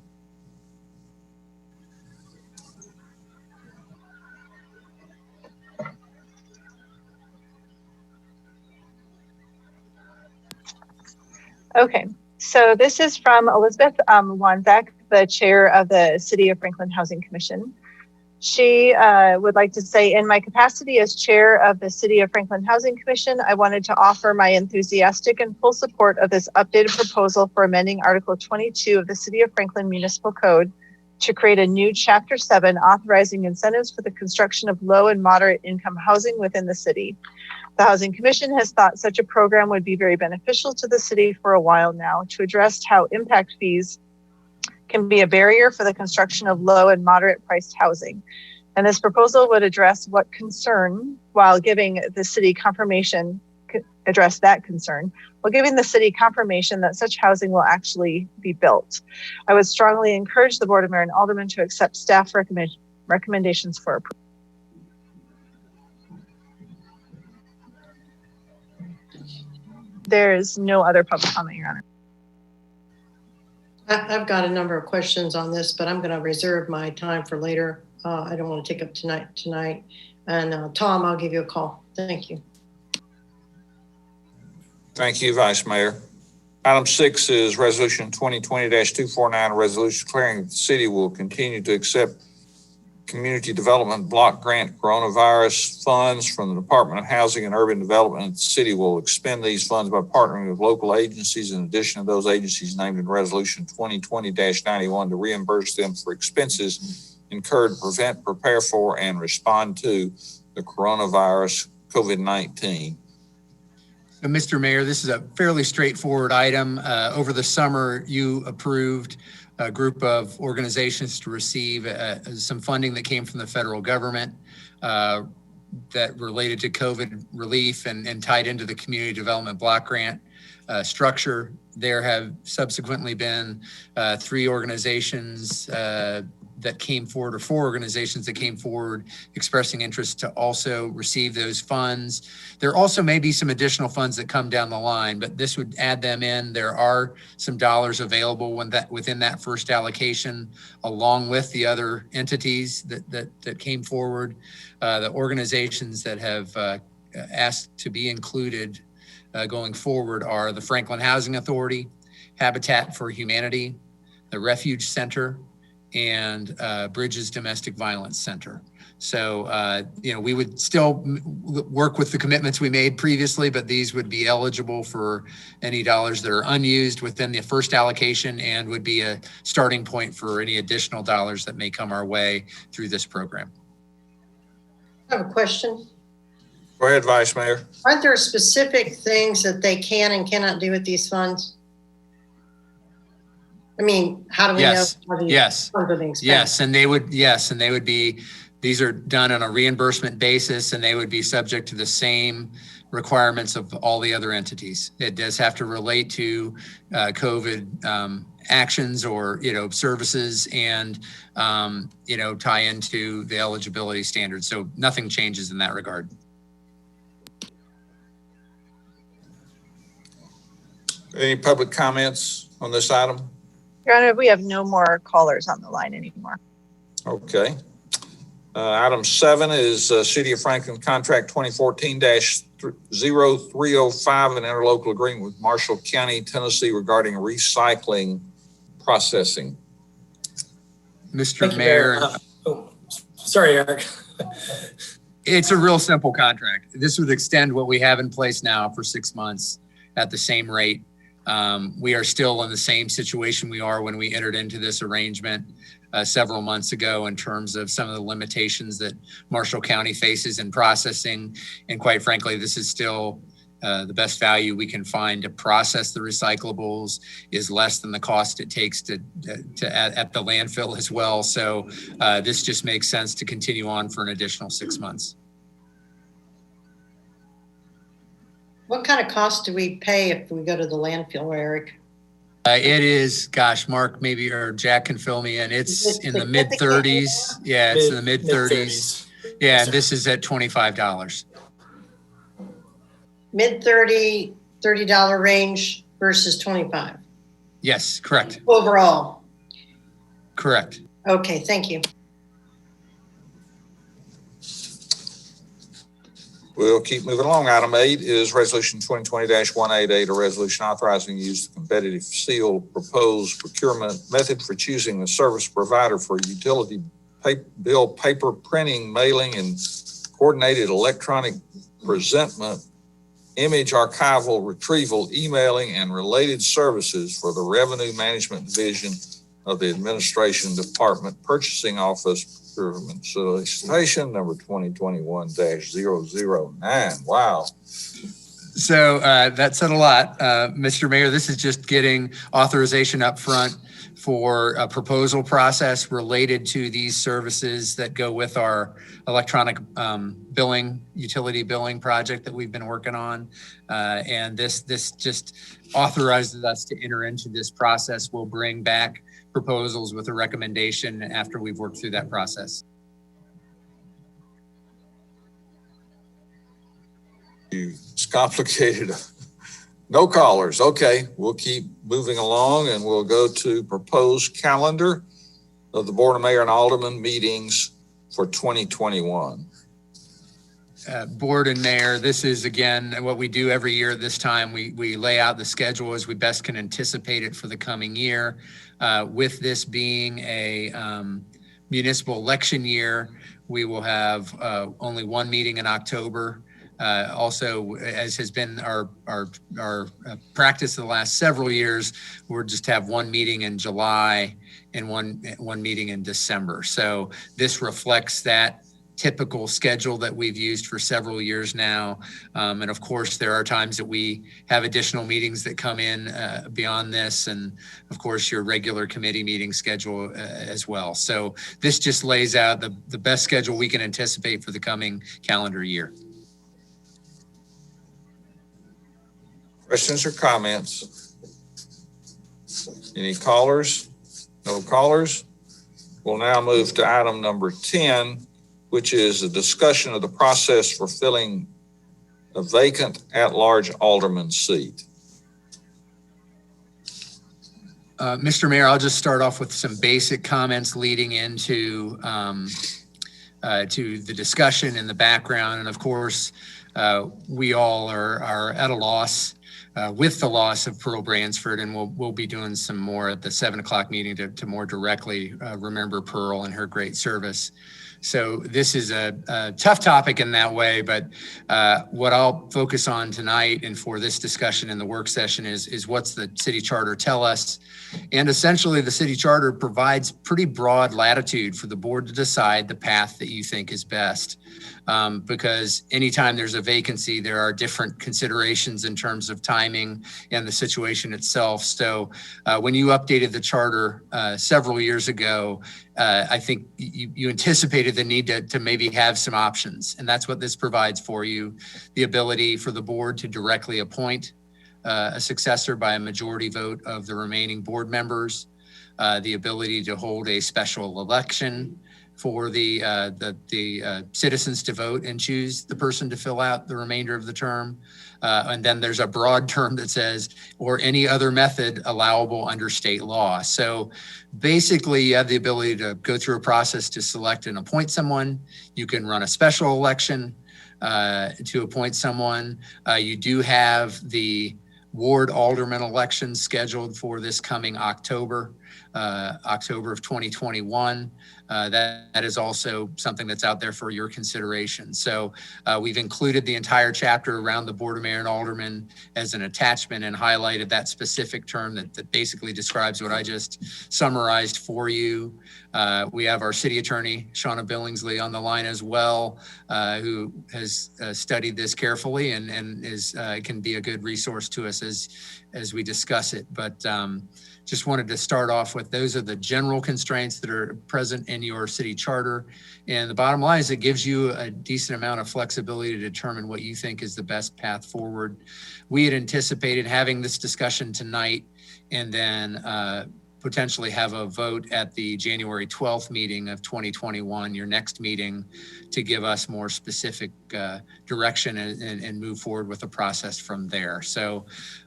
Okay, so this is from Elizabeth Wanzek, the chair of the City of Franklin Housing Commission. She would like to say, in my capacity as chair of the City of Franklin Housing Commission, I wanted to offer my enthusiastic and full support of this updated proposal for amending Article 22 of the City of Franklin Municipal Code to create a new Chapter 7 authorizing incentives for the construction of low and moderate income housing within the city. The Housing Commission has thought such a program would be very beneficial to the city for a while now to address how impact fees can be a barrier for the construction of low and moderate priced housing. And this proposal would address what concern, while giving the city confirmation, address that concern, while giving the city confirmation that such housing will actually be built. I would strongly encourage the Board of Mayor and Aldermen to accept staff recommendations for approval. There is no other public comment, Your Honor. I've got a number of questions on this, but I'm going to reserve my time for later. I don't want to take up tonight. And Tom, I'll give you a call. Thank you. Thank you, Vice Mayor. Item 6 is Resolution 2020-249, a resolution declaring that the city will continue to accept Community Development Block Grant coronavirus funds from the Department of Housing and Urban Development. The city will expend these funds by partnering with local agencies, in addition to those agencies named in Resolution 2020-91, to reimburse them for expenses incurred to prevent, prepare for, and respond to the coronavirus COVID-19. So, Mr. Mayor, this is a fairly straightforward item. Over the summer, you approved a group of organizations to receive some funding that came from the federal government that related to COVID relief and tied into the Community Development Block Grant structure. There have subsequently been 3 organizations that came forward, or 4 organizations that came forward expressing interest to also receive those funds. There also may be some additional funds that come down the line, but this would add them in. There are some dollars available within that first allocation, along with the other entities that came forward. The organizations that have asked to be included going forward are the Franklin Housing Authority, Habitat for Humanity, the Refuge Center, and Bridges Domestic Violence Center. So, we would still work with the commitments we made previously, but these would be eligible for any dollars that are unused within the first allocation and would be a starting point for any additional dollars that may come our way through this program. I have a question. Go ahead, Vice Mayor. Aren't there specific things that they can and cannot do with these funds? I mean, how do we know how these funds are being spent? Yes, and they would be, these are done on a reimbursement basis, and they would be subject to the same requirements of all the other entities. It does have to relate to COVID actions or, services and, tie into the eligibility standards. So nothing changes in that regard. Any public comments on this item? Your Honor, we have no more callers on the line anymore. Okay. Item 7 is City of Franklin Contract 2014-0305, an interlocal agreement with Marshall County, Tennessee regarding recycling processing. Mr. Mayor. Sorry, Eric. It's a real simple contract. This would extend what we have in place now for 6 months at the same rate. We are still in the same situation we are when we entered into this arrangement several months ago in terms of some of the limitations that Marshall County faces in processing. And quite frankly, this is still the best value we can find to process the recyclables is less than the cost it takes to at the landfill as well. So this just makes sense to continue on for an additional 6 months. What kind of cost do we pay if we go to the landfill, Eric? It is, gosh, Mark, maybe, or Jack can fill me in. It's in the mid 30s. Yeah, it's in the mid 30s. Yeah, and this is at $25. Mid $30 range versus 25. Yes, correct. Overall. Correct. Okay, thank you. We'll keep moving along. Item 8 is Resolution 2020-188, a resolution authorizing the use of competitive seal proposed procurement method for choosing a service provider for utility bill paper printing, mailing, and coordinated electronic presentment, image archival, retrieval, emailing, and related services for the Revenue Management Division of the Administration Department Purchasing Office Procurement Solicitation number 2021-009. Wow. So that said a lot. Mr. Mayor, this is just getting authorization up front for a proposal process related to these services that go with our electronic billing, utility billing project that we've been working on. And this just authorizes us to enter into this process. We'll bring back proposals with a recommendation after we've worked through that process. It's complicated. No callers. Okay, we'll keep moving along and we'll go to proposed calendar of the Board of Mayor and Alderman meetings for 2021. Board and Mayor, this is again what we do every year. This time we lay out the schedule as we best can anticipate it for the coming year. With this being a municipal election year, we will have only one meeting in October. Also, as has been our practice the last several years, we'll just have one meeting in July and one meeting in December. So this reflects that typical schedule that we've used for several years now. And of course, there are times that we have additional meetings that come in beyond this. And of course, your regular committee meeting schedule as well. So this just lays out the best schedule we can anticipate for the coming calendar year. Questions or comments? Any callers? No callers? We'll now move to item number 10, which is a discussion of the process for filling a vacant at-large alderman seat. Mr. Mayor, I'll just start off with some basic comments leading into to the discussion and the background. And of course, we all are at a loss with the loss of Pearl Bransford, and we'll be doing some more at the 7 o'clock meeting to more directly remember Pearl and her great service. So this is a tough topic in that way, but what I'll focus on tonight and for this discussion in the work session is what's the city charter tell us. And essentially the city charter provides pretty broad latitude for the board to decide the path that you think is best. Because anytime there's a vacancy, there are different considerations in terms of timing and the situation itself. So when you updated the charter several years ago, I think you anticipated the need to maybe have some options. And that's what this provides for you. The ability for the board to directly appoint a successor by a majority vote of the remaining board members, the ability to hold a special election for the citizens to vote and choose the person to fill out the remainder of the term. And then there's a broad term that says, or any other method allowable under state law. So basically you have the ability to go through a process to select and appoint someone. You can run a special election to appoint someone. You do have the ward alderman election scheduled for this coming October of 2021. That is also something that's out there for your consideration. So we've included the entire chapter around the Board of Mayor and Aldermen as an attachment and highlighted that specific term that basically describes what I just summarized for you. We have our city attorney, Shauna Billingsley, on the line as well, who has studied this carefully and is can be a good resource to us as we discuss it. But just wanted to start off with those are the general constraints that are present in your city charter. And the bottom line is it gives you a decent amount of flexibility to determine what you think is the best path forward. We had anticipated having this discussion tonight and then potentially have a vote at the January 12th meeting of 2021, your next meeting, to give us more specific direction and move forward with the process from there. So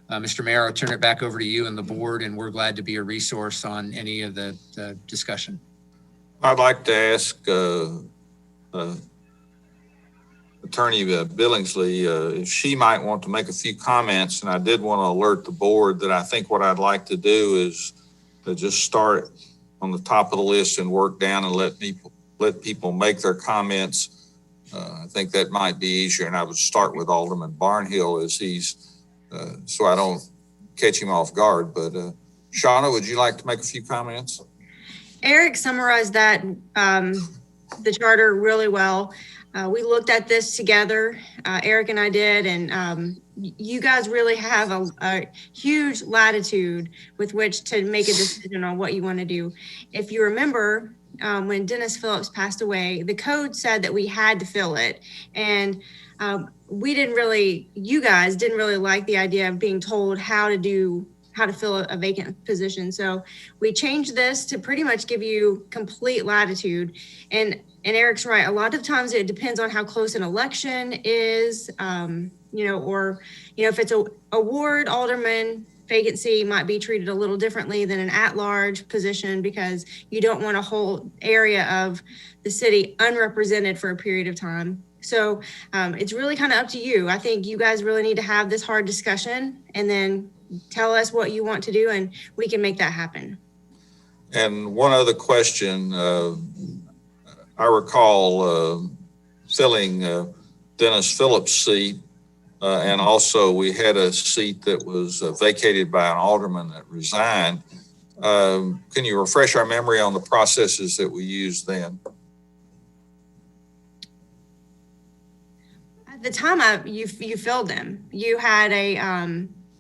Mr. Mayor, I'll turn it back over to you and the board, and we're glad to be a resource on any of the discussion. I'd like to ask Attorney Billingsley if she might want to make a few comments, and I did want to alert the board that I think what I'd like to do is to just start on the top of the list and work down and let people make their comments. I think that might be easier, and I would start with Alderman Barnhill as he's so I don't catch him off guard. But Shauna, would you like to make a few comments? Eric summarized that the charter really well. We looked at this together, Eric and I did, and you guys really have a huge latitude with which to make a decision on what you want to do. If you remember, when Dennis Phillips passed away, the code said that we had to fill it. And you guys didn't really like the idea of being told how to fill a vacant position. So we changed this to pretty much give you complete latitude. And Eric's right. A lot of times it depends on how close an election is, if it's a ward alderman vacancy might be treated a little differently than an at-large position because you don't want a whole area of the city unrepresented for a period of time. So it's really kind of up to you. I think you guys really need to have this hard discussion and then tell us what you want to do and we can make that happen. And one other question, I recall filling Dennis Phillips' seat, and also we had a seat that was vacated by an alderman that resigned. Can you refresh our memory on the processes that we used then? At the time, you filled them. You had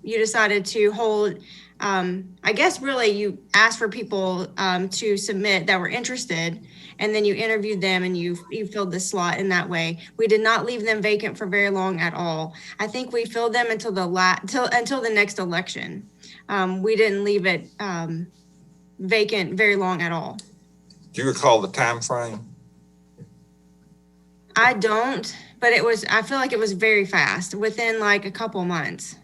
you decided to hold. I guess really you asked for people to submit that were interested, and then you interviewed them and you filled the slot in that way. We did not leave them vacant for very long at all. I think we filled them until the next election. We didn't leave it vacant very long at all. Do you recall the time frame? I don't, but I feel like it was very fast, within like a couple months.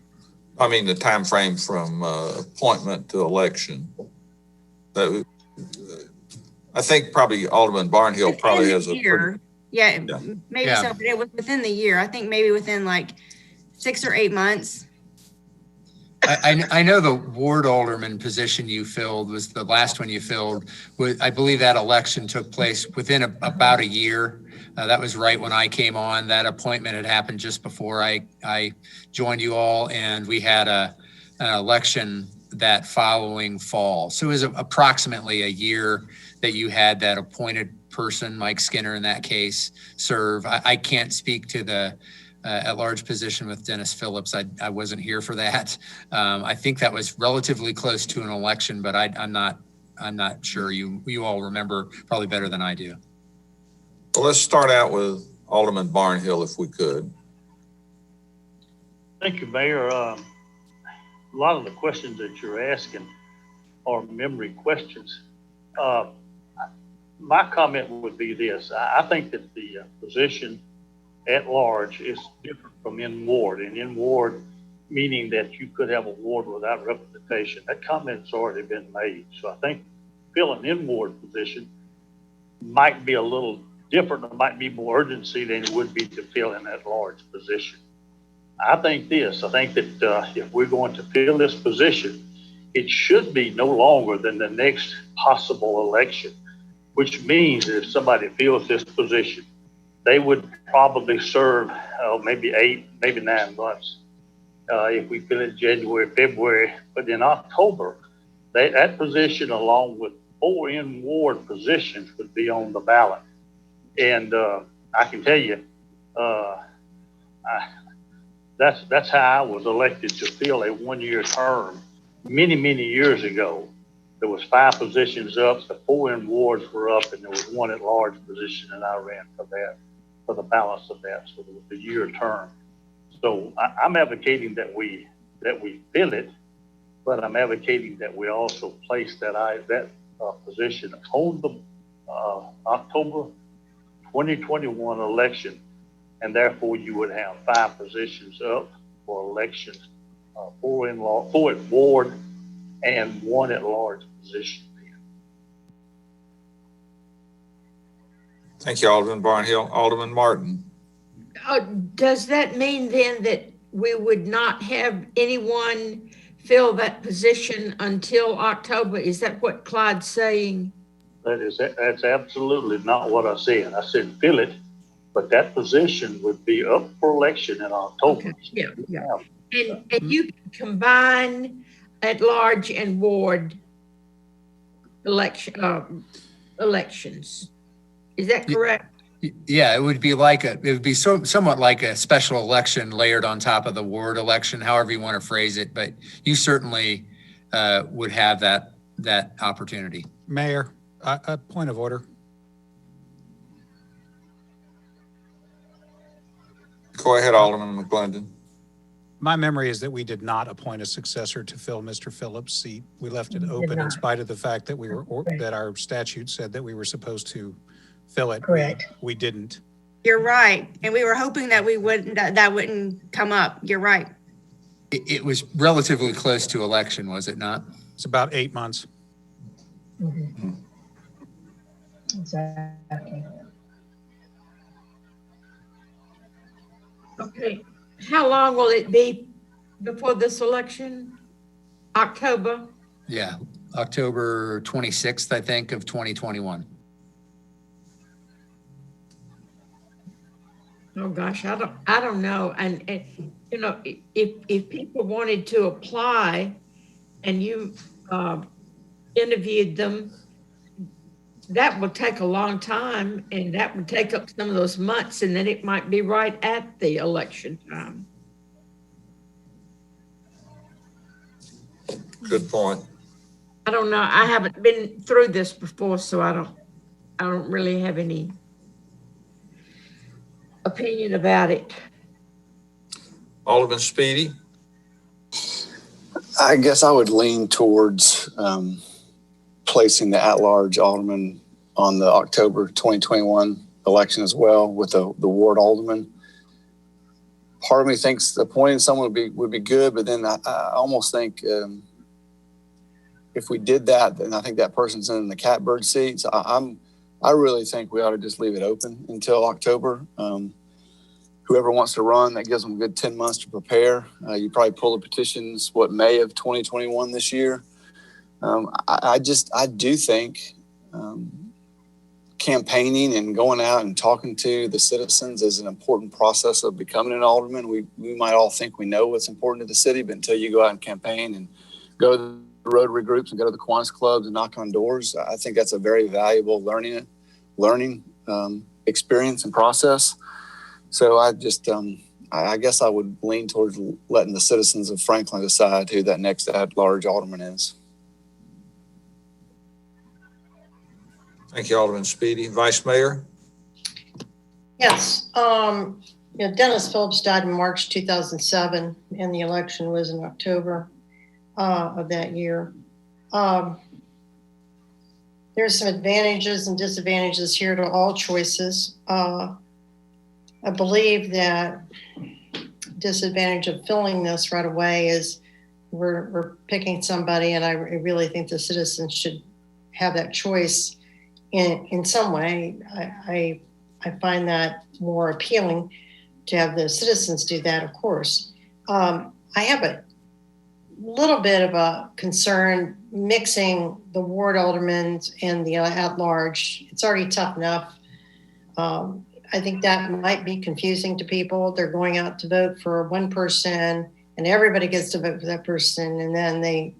I mean, the time frame from appointment to election. I think probably Alderman Barnhill probably has a pretty... Yeah, Yeah. maybe Yeah. so, but it was within the year. I think maybe within like 6 or 8 months. I know the ward alderman position you filled was the last one you filled. I believe that election took place within about a year. That was right when I came on. That appointment had happened just before I joined you all, and we had an election that following fall. So it was approximately a year that you had that appointed person, Mike Skinner in that case, serve. I can't speak to the at-large position with Dennis Phillips. I wasn't here for that. I think that was relatively close to an election, but I'm not sure. You all remember probably better than I do. Well, let's start out with Alderman Barnhill, if we could. Thank you, Mayor. A lot of the questions that you're asking are memory questions. My comment would be this. I think that the position at large is different from in ward, and in ward meaning that you could have a ward without representation. That comment's already been made. So I think filling an in ward position might be a little different, or might be more urgency than it would be to fill in that large position. I think that if we're going to fill this position, it should be no longer than the next possible election, which means that if somebody fills this position, they would probably serve maybe 8, maybe 9 months. If we fill it January, February, but in October, that position along with 4 in ward positions would be on the ballot. And I can tell you, that's how I was elected to fill a 1-year term many, many years ago. There was 5 positions up, the 4 in wards were up, and there was 1 at large position, and I ran for that, for the balance of that. So it was a year term. So I'm advocating that we fill it, but I'm advocating that we also place that position on the October 2021 election, and therefore you would have 5 positions up for elections, 4 at ward and 1 at large position. Thank you, Alderman Barnhill. Alderman Martin. Does that mean then that we would not have anyone fill that position until October? Is that what Clyde's saying? That's absolutely not what I said. I said fill it, but that position would be up for election in October. Okay. Yeah. And you can combine at large and ward elections. Is that correct? Yeah, it would be somewhat like a special election layered on top of the ward election, however you want to phrase it. But you certainly would have that opportunity. Mayor, a point of order. Go ahead, Alderman McClendon. My memory is that we did not appoint a successor to fill Mr. Phillips' seat. We left it open in spite of the fact that that our statute said that we were supposed to fill it. Correct. We didn't. You're right. And we were hoping that that wouldn't come up. You're right. It was relatively close to election, was it not? It's about 8 months. Mm-hmm. Exactly. Okay. How long will it be before this election? October? Yeah, October 26th, I think, of 2021. Oh gosh, I don't know. And you know, if people wanted to apply and you interviewed them, that would take a long time, and that would take up some of those months, and then it might be right at the election time. Good point. I don't know. I haven't been through this before, so I don't really have any opinion about it. Alderman Speedy. I guess I would lean towards placing the at-large alderman on the October 2021 election as well with the ward alderman. Part of me thinks appointing someone would be good, but then I almost think if we did that, then I think that person's in the catbird seat. So I I really think we ought to just leave it open until October. Whoever wants to run, that gives them a good 10 months to prepare. You probably pull the petitions, May of 2021 this year. I do think campaigning and going out and talking to the citizens is an important process of becoming an alderman. We might all think we know what's important to the city, but until you go out and campaign and go to the Rotary groups and go to the Kiwanis clubs and knock on doors, I think that's a very valuable learning experience and process. So I guess I would lean towards letting the citizens of Franklin decide who that next at-large alderman is. Thank you, Alderman Speedy. Vice Mayor? Yes. Dennis Phillips died in March 2007, and the election was in October of that year. There's some advantages and disadvantages here to all choices. I believe that disadvantage of filling this right away is we're picking somebody, and I really think the citizens should have that choice in some way. I find that more appealing to have the citizens do that, of course. I have a little bit of a concern mixing the ward aldermen and the at-large. It's already tough enough. I think that might be confusing to people. They're going out to vote for one person and everybody gets to vote for that person, and then they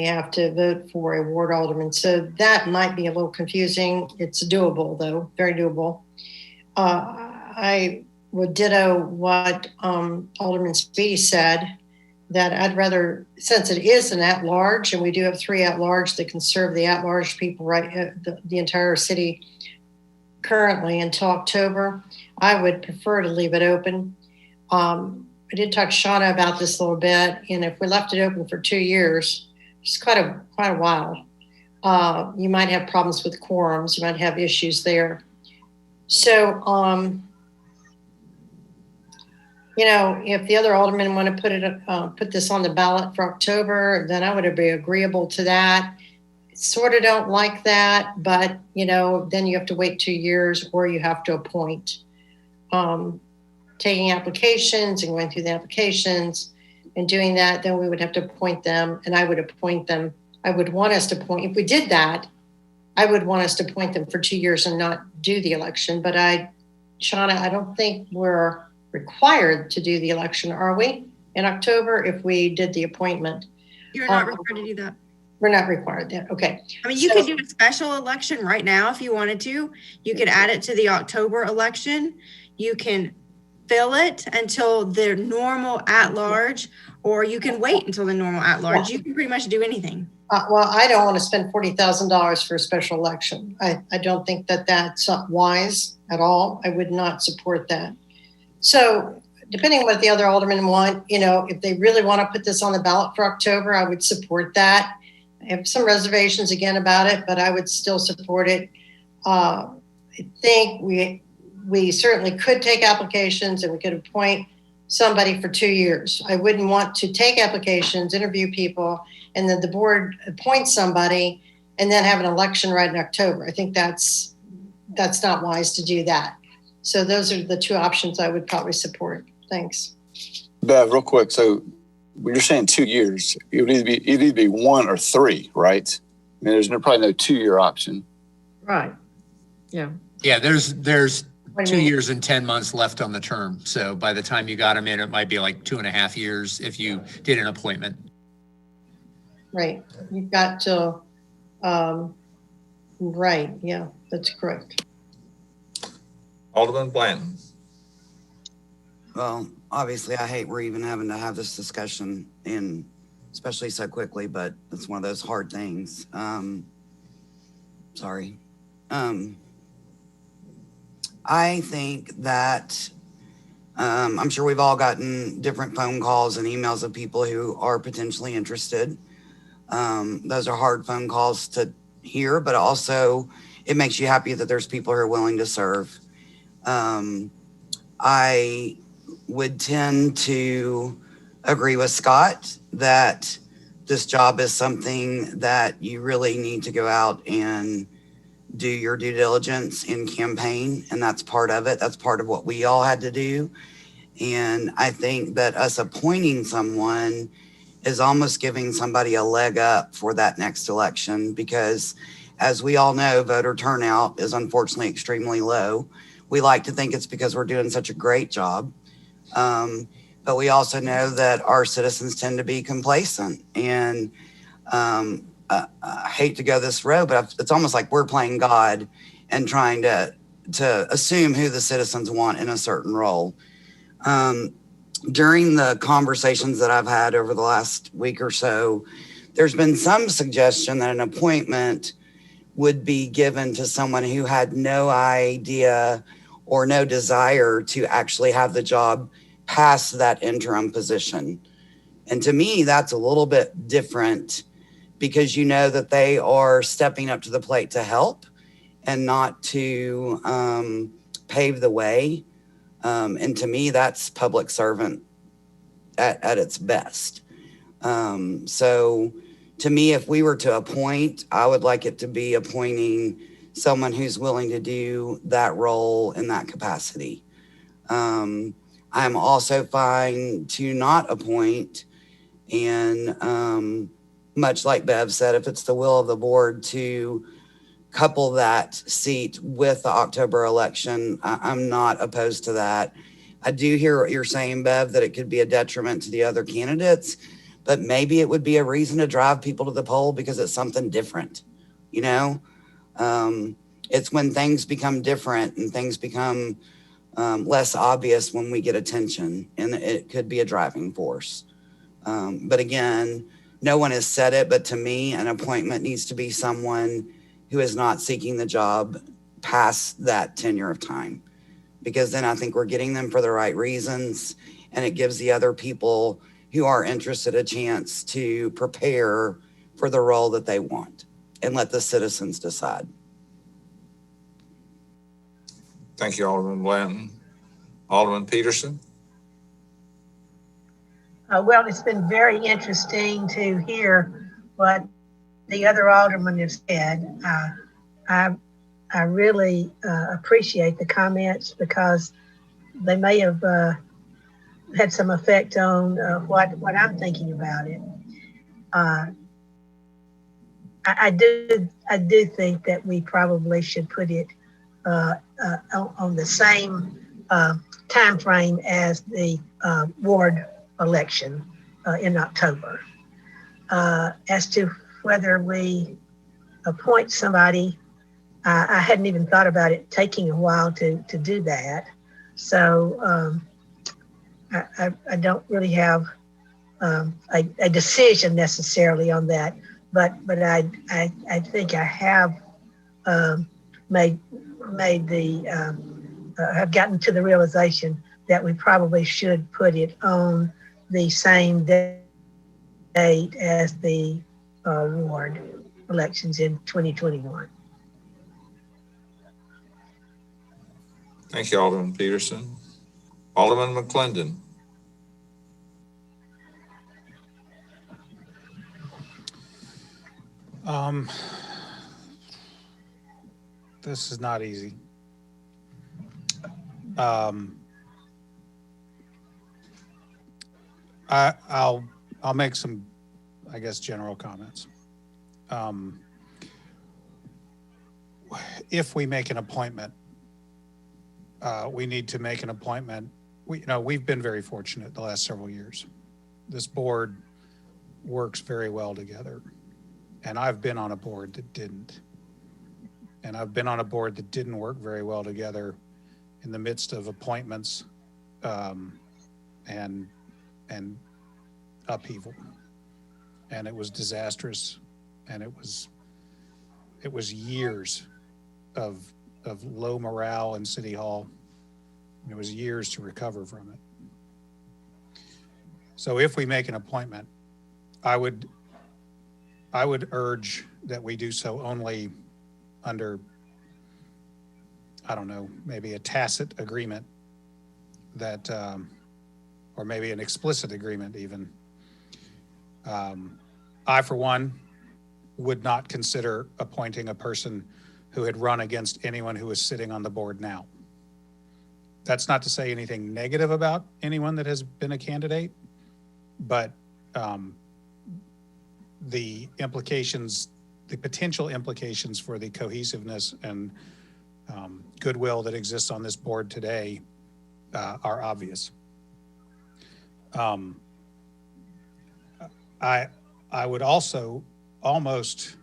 have to vote for a ward alderman. So that might be a little confusing. It's doable though, very doable. I would ditto what Alderman Speedy said, that I'd rather, since it is an at-large, and we do have 3 at-large that can serve the at-large people, right, the entire city currently until October, I would prefer to leave it open. I did talk to Shauna about this a little bit, and if we left it open for 2 years, it's quite a while. You might have problems with quorums. You might have issues there. So, if the other aldermen want to put this on the ballot for October, then I would be agreeable to that. Sort of don't like that, but then you have to wait 2 years, or you have to appoint. Taking applications and going through the applications and doing that, then we would have to appoint them, and I would appoint them. I would want us to appoint, if we did that, I would want us to appoint them for 2 years and not do the election. But Shauna, I don't think we're required to do the election, are we, in October, if we did the appointment? You're not required to do that. We're not required then. Okay. I mean, you could do a special election right now if you wanted to. You could add it to the October election. You can fill it until the normal at-large, or you can wait until the normal at-large. You can pretty much do anything. Well, I don't want to spend $40,000 for a special election. I don't think that that's wise at all. I would not support that. So depending on what the other aldermen want, if they really want to put this on the ballot for October, I would support that. I have some reservations again about it, but I would still support it. I think we certainly could take applications, and we could appoint somebody for 2 years. I wouldn't want to take applications, interview people, and then the board appoints somebody and then have an election right in October. I think that's not wise to do that. So those are the 2 options I would probably support. Thanks. Bev, real quick. So when you're saying 2 years, it would either be 1 or 3, right? I mean, there's probably no 2-year option. Right. Yeah. Yeah, there's 2 years and 10 months left on the term. So by the time you got them in, it might be like 2.5 years if you did an appointment. Right. You've got to, right. Yeah, that's correct. Alderman Blanton. Well, obviously, I hate we're even having to have this discussion, and especially so quickly, but it's one of those hard things. Sorry. I think that I'm sure we've all gotten different phone calls and emails of people who are potentially interested. Those are hard phone calls to hear, but also it makes you happy that there's people who are willing to serve. I would tend to agree with Scott that this job is something that you really need to go out and do your due diligence in campaign, and that's part of it. That's part of what we all had to do. And I think that us appointing someone is almost giving somebody a leg up for that next election, because as we all know, voter turnout is unfortunately extremely low. We like to think it's because we're doing such a great job. But we also know that our citizens tend to be complacent, and I hate to go this road, but it's almost like we're playing God and trying to assume who the citizens want in a certain role. During the conversations that I've had over the last week or so, there's been some suggestion that an appointment would be given to someone who had no idea or no desire to actually have the job past that interim position. And to me, that's a little bit different, because you know that they are stepping up to the plate to help and not to pave the way. And to me, that's public servant at its best. So to me, if we were to appoint, I would like it to be appointing someone who's willing to do that role in that capacity. I'm also fine to not appoint, and much like Bev said, if it's the will of the board to couple that seat with the October election, I'm not opposed to that. I do hear what you're saying, Bev, that it could be a detriment to the other candidates, but maybe it would be a reason to drive people to the poll because it's something different. You know, it's when things become different and things become less obvious when we get attention, and it could be a driving force. But again, no one has said it, but to me, an appointment needs to be someone who is not seeking the job past that tenure of time, because then I think we're getting them for the right reasons, and it gives the other people who are interested a chance to prepare for the role that they want and let the citizens decide. Thank you, Alderman Blanton. Alderman Peterson. Well, it's been very interesting to hear what the other aldermen have said. I really appreciate the comments, because they may have had some effect on what I'm thinking about it. I do think that we probably should put it on the same time frame as the ward election in October. As to whether we appoint somebody, I hadn't even thought about it taking a while to do that. So I don't really have a decision necessarily on that, but I think I have have gotten to the realization that we probably should put it on the same date as the ward elections in 2021. Thank you, Alderman Peterson. Alderman McClendon. This is not easy. I'll make some, I guess, general comments. If we make an appointment, we need to make an appointment. We've been very fortunate the last several years. This board works very well together, and I've been on a board that didn't. And I've been on a board that didn't work very well together in the midst of appointments and upheaval. And it was disastrous, and it was years of low morale in City Hall. And it was years to recover from it. So if we make an appointment, I would urge that we do so only under, I don't know, maybe a tacit agreement that, or maybe an explicit agreement even. I, for one, would not consider appointing a person who had run against anyone who was sitting on the board now. That's not to say anything negative about anyone that has been a candidate, but the implications, the potential implications for the cohesiveness and goodwill that exists on this board today are obvious. I would also almost,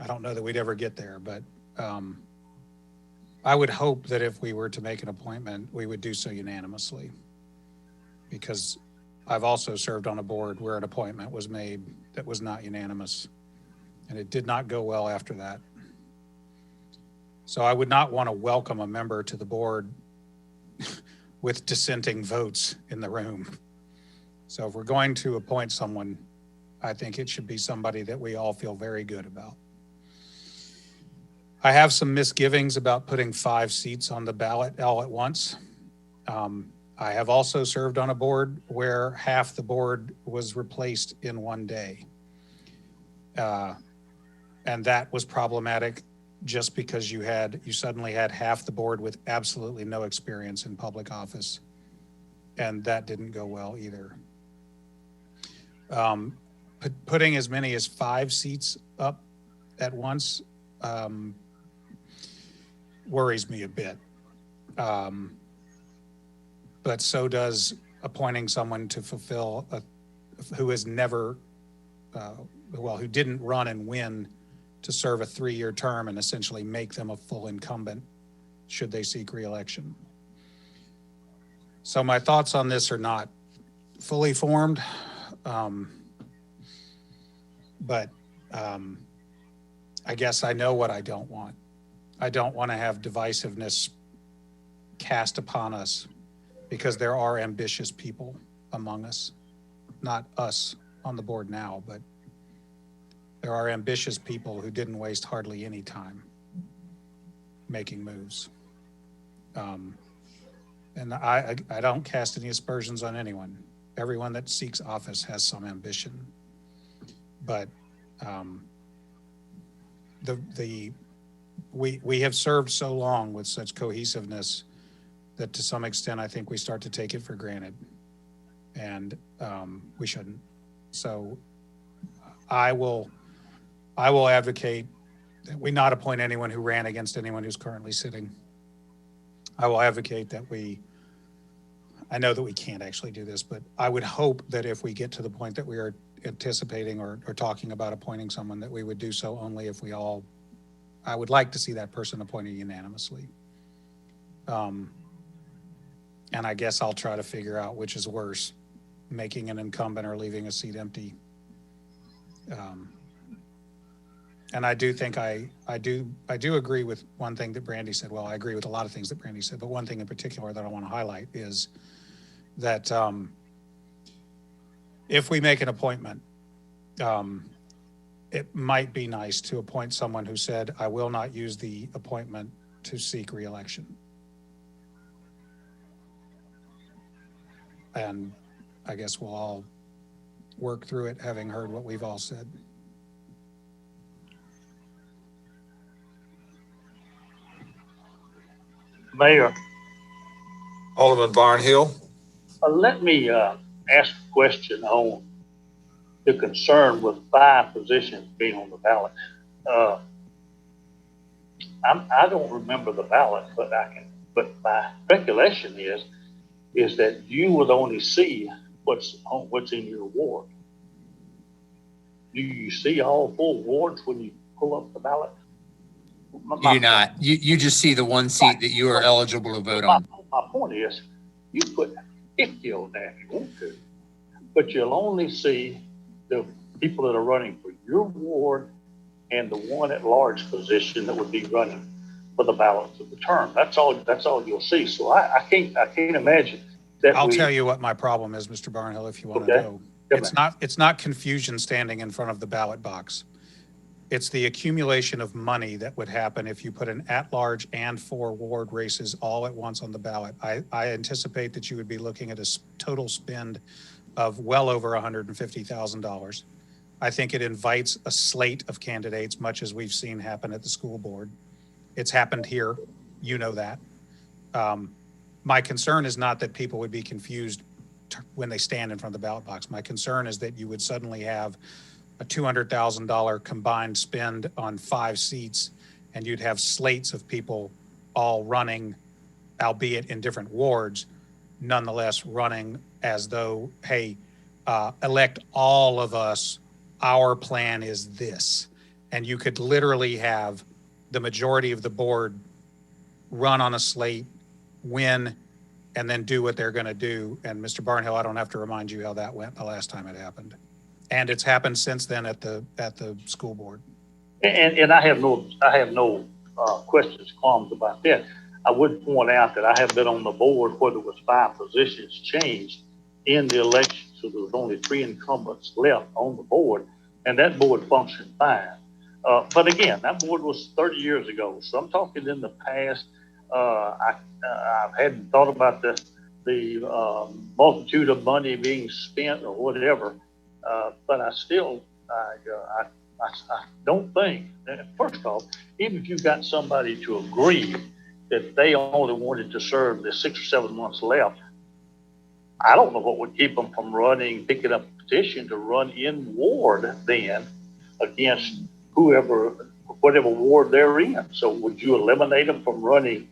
I don't know that we'd ever get there, but I would hope that if we were to make an appointment, we would do so unanimously, because I've also served on a board where an appointment was made that was not unanimous, and it did not go well after that. So I would not want to welcome a member to the board with dissenting votes in the room. So if we're going to appoint someone, I think it should be somebody that we all feel very good about. I have some misgivings about putting 5 seats on the ballot all at once. I have also served on a board where half the board was replaced in one day. And that was problematic just because you suddenly had half the board with absolutely no experience in public office. And that didn't go well either. Putting as many as 5 seats up at once worries me a bit. But so does appointing someone to fulfill who has never, who didn't run and win to serve a 3-year term and essentially make them a full incumbent should they seek re-election. So my thoughts on this are not fully formed, but I guess I know what I don't want. I don't want to have divisiveness cast upon us because there are ambitious people among us, not us on the board now, but there are ambitious people who didn't waste hardly any time making moves. And I don't cast any aspersions on anyone. Everyone that seeks office has some ambition, but we have served so long with such cohesiveness that to some extent, I think we start to take it for granted, and we shouldn't. So I will advocate that we not appoint anyone who ran against anyone who's currently sitting. I will advocate that I know that we can't actually do this, but I would hope that if we get to the point that we are anticipating or talking about appointing someone, that we would do so only if I would like to see that person appointed unanimously. And I guess I'll try to figure out which is worse, making an incumbent or leaving a seat empty. And I do think I do agree with one thing that Brandy said. Well, I agree with a lot of things that Brandy said, but one thing in particular that I want to highlight is that if we make an appointment, it might be nice to appoint someone who said, I will not use the appointment to seek re-election. And I guess we'll all work through it, having heard what we've all said. Mayor. Alderman Barnhill. Let me ask a question on the concern with 5 positions being on the ballot. I don't remember the ballot, but my recollection is that you would only see what's in your ward. Do you see all 4 wards when you pull up the ballot? You do not. You just see the one seat that you are eligible to vote on. My point is, you put 50 on there if you want to, but you'll only see the people that are running for your ward and the one at large position that would be running for the balance of the term. That's all you'll see. So I can't imagine that. I'll tell you what my problem is, Mr. Barnhill, if you want to know. It's not confusion standing in front of the ballot box. It's the accumulation of money that would happen if you put an at-large and 4 ward races all at once on the ballot. I anticipate that you would be looking at a total spend of well over $150,000. I think it invites a slate of candidates, much as we've seen happen at the school board. It's happened here. You know that. My concern is not that people would be confused when they stand in front of the ballot box. My concern is that you would suddenly have a $200,000 combined spend on 5 seats, and you'd have slates of people all running, albeit in different wards, nonetheless running as though, hey, elect all of us, our plan is this. And you could literally have the majority of the board run on a slate, win, and then do what they're going to do. And Mr. Barnhill, I don't have to remind you how that went the last time it happened. And it's happened since then at the school board. And I have no questions, qualms about that. I would point out that I have been on the board where there was 5 positions changed in the election. So there was only 3 incumbents left on the board, and that board functioned fine. But again, that board was 30 years ago. So I'm talking in the past. I hadn't thought about the multitude of money being spent or whatever. But I still, I don't think that, first off, even if you got somebody to agree that they only wanted to serve the 6 or 7 months left, I don't know what would keep them from picking up a petition to run in ward then against whatever ward they're in. So would you eliminate them from running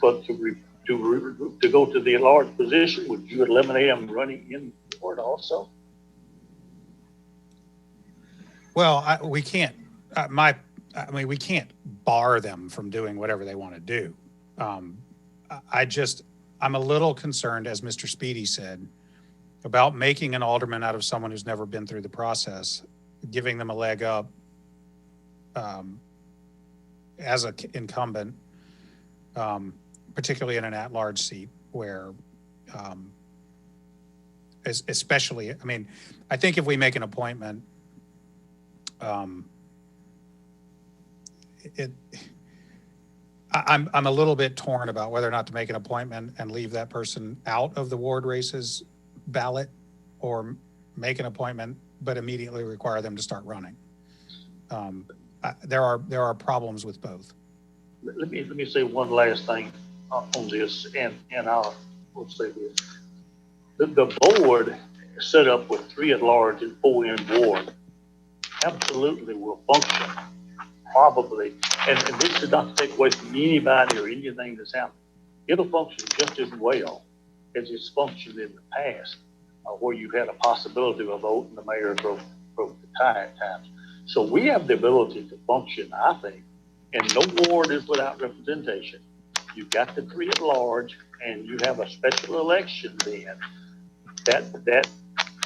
to go to the large position? Would you eliminate them running in ward also? Well, we can't. We can't bar them from doing whatever they want to do. I'm a little concerned, as Mr. Speedy said, about making an alderman out of someone who's never been through the process, giving them a leg up as an incumbent, particularly in an at-large seat where, especially, I think if we make an appointment, I'm a little bit torn about whether or not to make an appointment and leave that person out of the ward races ballot, or make an appointment but immediately require them to start running. There are problems with both. Let me say one last thing on this, and I'll say this: the board set up with 3 at large and 4 in ward absolutely will function. Probably, and this is not to take away from anybody or anything that's happening. It'll function just as well as it's functioned in the past, where you had a possibility of voting the mayor broke the tie at times. So we have the ability to function, I think, and no ward is without representation. You've got the 3 at large, and you have a special election then. That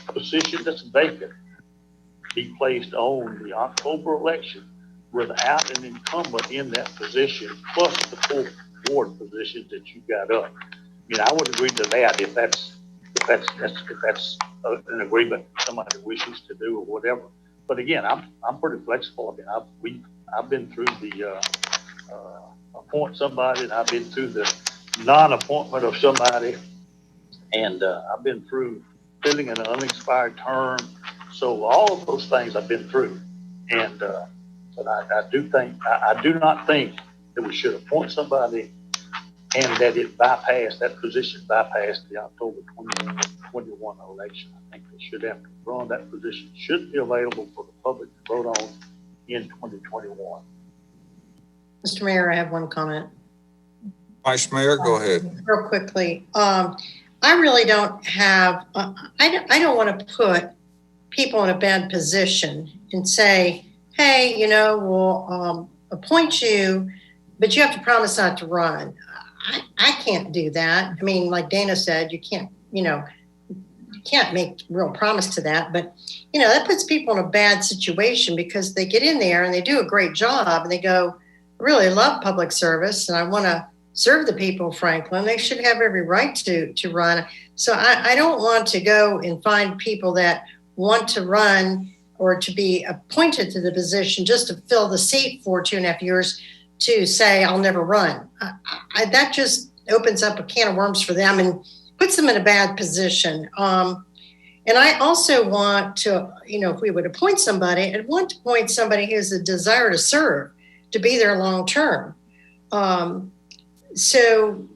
position that's vacant be placed on the October election without an incumbent in that position, plus the 4 ward positions that you got up. I would agree to that if that's an agreement somebody wishes to do or whatever. But again, I'm pretty flexible. I've been through the appoint somebody, and I've been through the non-appointment of somebody, and I've been through filling an unexpired term. So all of those things I've been through, and but I do not think that we should appoint somebody and that that position bypassed the October 2021 election. I think they should have to run. That position should be available for the public to vote on in 2021. Mr. Mayor, I have one comment. Vice Mayor, go ahead. Real quickly. I really don't have, I don't want to put people in a bad position and say, hey, we'll appoint you, but you have to promise not to run. I can't do that. Like Dana said, you can't make real promise to that, but that puts people in a bad situation because they get in there and they do a great job and they go, I really love public service and I want to serve the people of Franklin. They should have every right to run. So I don't want to go and find people that want to run or to be appointed to the position just to fill the seat for 2.5 years to say, I'll never run. That just opens up a can of worms for them and puts them in a bad position. And And I also want to, if we would appoint somebody, I'd want to appoint somebody who has a desire to serve, to be there long term. So,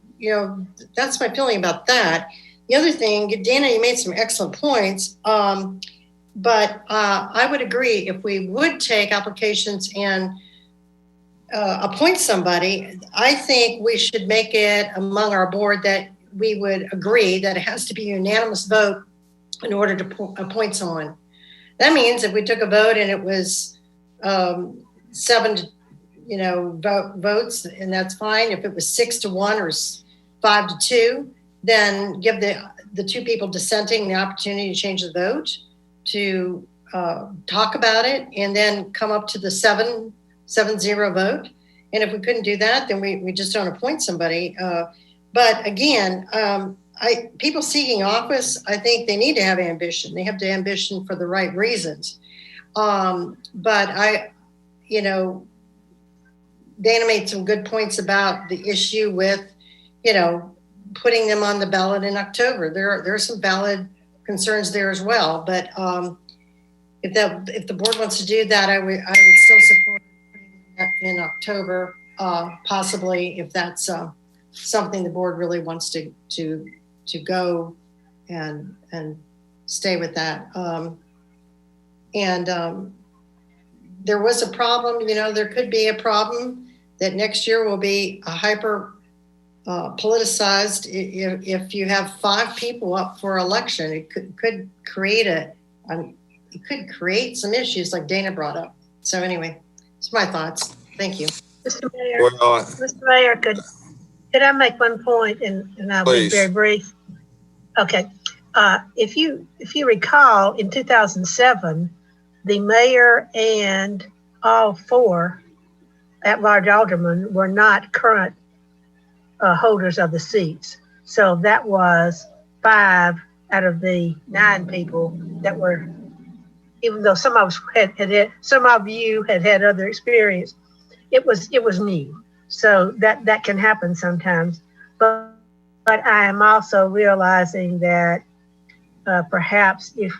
that's my feeling about that. The other thing, Dana, you made some excellent points. But I would agree if we would take applications and appoint somebody, I think we should make it among our board that we would agree that it has to be a unanimous vote in order to appoint someone. That means if we took a vote and it was 7 votes, and that's fine. If it was 6-1 or 5-2, then give the two people dissenting the opportunity to change the vote, to talk about it, and then come up to the 7-0 vote. And if we couldn't do that, then we just don't appoint somebody. But again, people seeking office, I think they need to have ambition. They have the ambition for the right reasons. But Dana made some good points about the issue with, putting them on the ballot in October. There are some valid concerns there as well. But if the board wants to do that, I would still support that in October, possibly if that's something the board really wants to go and stay with that. There was a problem, there could be a problem that next year will be a hyper politicized. If you have 5 people up for election, it could create some issues like Dana brought up. So anyway, it's my thoughts. Thank you. Mr. Mayor, could I make one point, and I'll be very brief? Okay. If you recall, in 2007, the mayor and all 4 at-large aldermen were not current holders of the seats. So that was 5 out of the 9 people that were, even though some of us some of you had other experience, it was new. So that can happen sometimes. But I am also realizing that perhaps if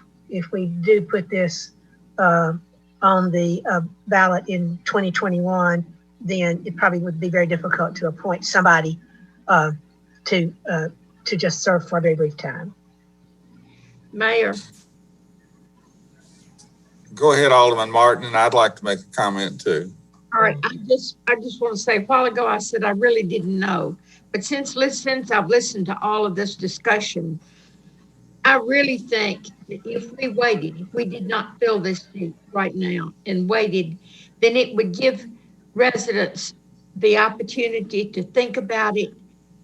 we do put this on the ballot in 2021, then it probably would be very difficult to appoint somebody to just serve for a very brief time. Mayor. Go ahead, Alderman Martin. I'd like to make a comment too. All right, I just want to say, a while ago I said I really didn't know, but since I've listened to all of this discussion, I really think that if we did not fill this seat right now and waited, then it would give residents the opportunity to think about it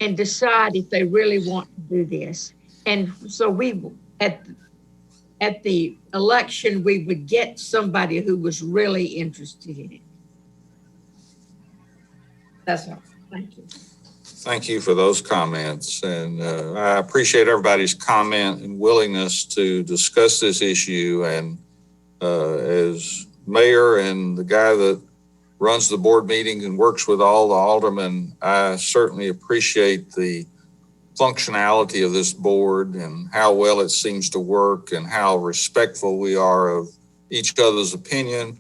and decide if they really want to do this. And so at the election, we would get somebody who was really interested in it. That's all. Thank you. Thank you for those comments. And I appreciate everybody's comment and willingness to discuss this issue. And as mayor and the guy that runs the board meetings and works with all the aldermen, I certainly appreciate the functionality of this board and how well it seems to work and how respectful we are of each other's opinion.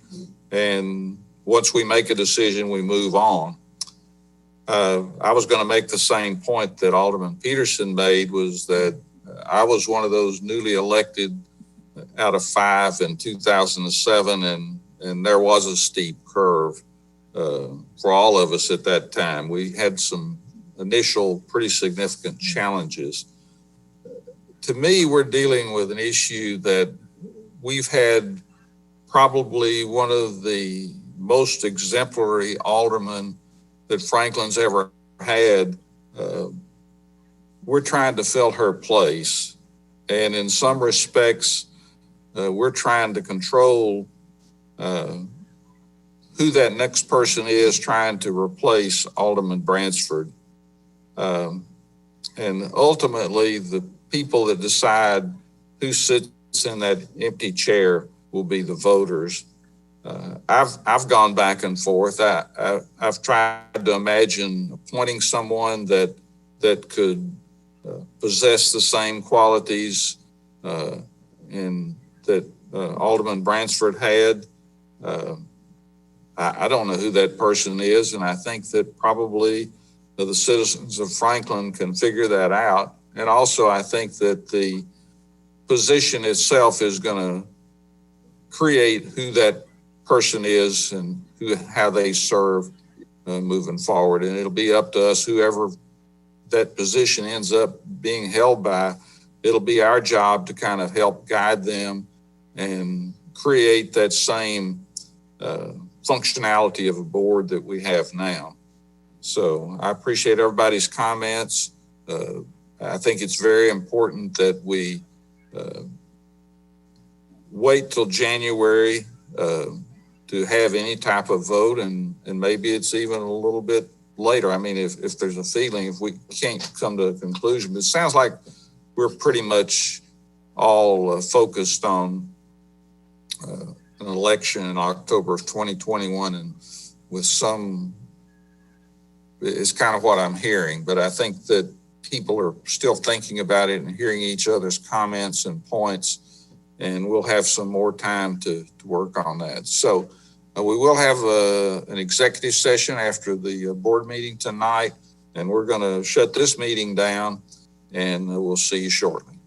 And once we make a decision, we move on. I was going to make the same point that Alderman Peterson made, was that I was one of those newly elected out of 5 in 2007, and there was a steep curve for all of us at that time. We had some initial pretty significant challenges. To me, we're dealing with an issue that we've had probably one of the most exemplary aldermen that Franklin's ever had. We're trying to fill her place. And in some respects, we're trying to control who that next person is trying to replace Alderman Bransford. And ultimately, the people that decide who sits in that empty chair will be the voters. I've gone back and forth. I've tried to imagine appointing someone that could possess the same qualities and that Alderman Bransford had. I don't know who that person is, and I think that probably the citizens of Franklin can figure that out. And also, I think that the position itself is going to create who that person is and how they serve moving forward. And it'll be up to us, whoever that position ends up being held by, it'll be our job to kind of help guide them and create that same functionality of a board that we have now. So I appreciate everybody's comments. I think it's very important that we wait till January to have any type of vote, and maybe it's even a little bit later. I mean, if there's a feeling, if we can't come to a conclusion, but it sounds like we're pretty much all focused on an election in October of 2021, and with some, it's kind of what I'm hearing, but I think that people are still thinking about it and hearing each other's comments and points, and we'll have some more time to work on that. So we will have an executive session after the board meeting tonight, and we're going to shut this meeting down, and we'll see you shortly.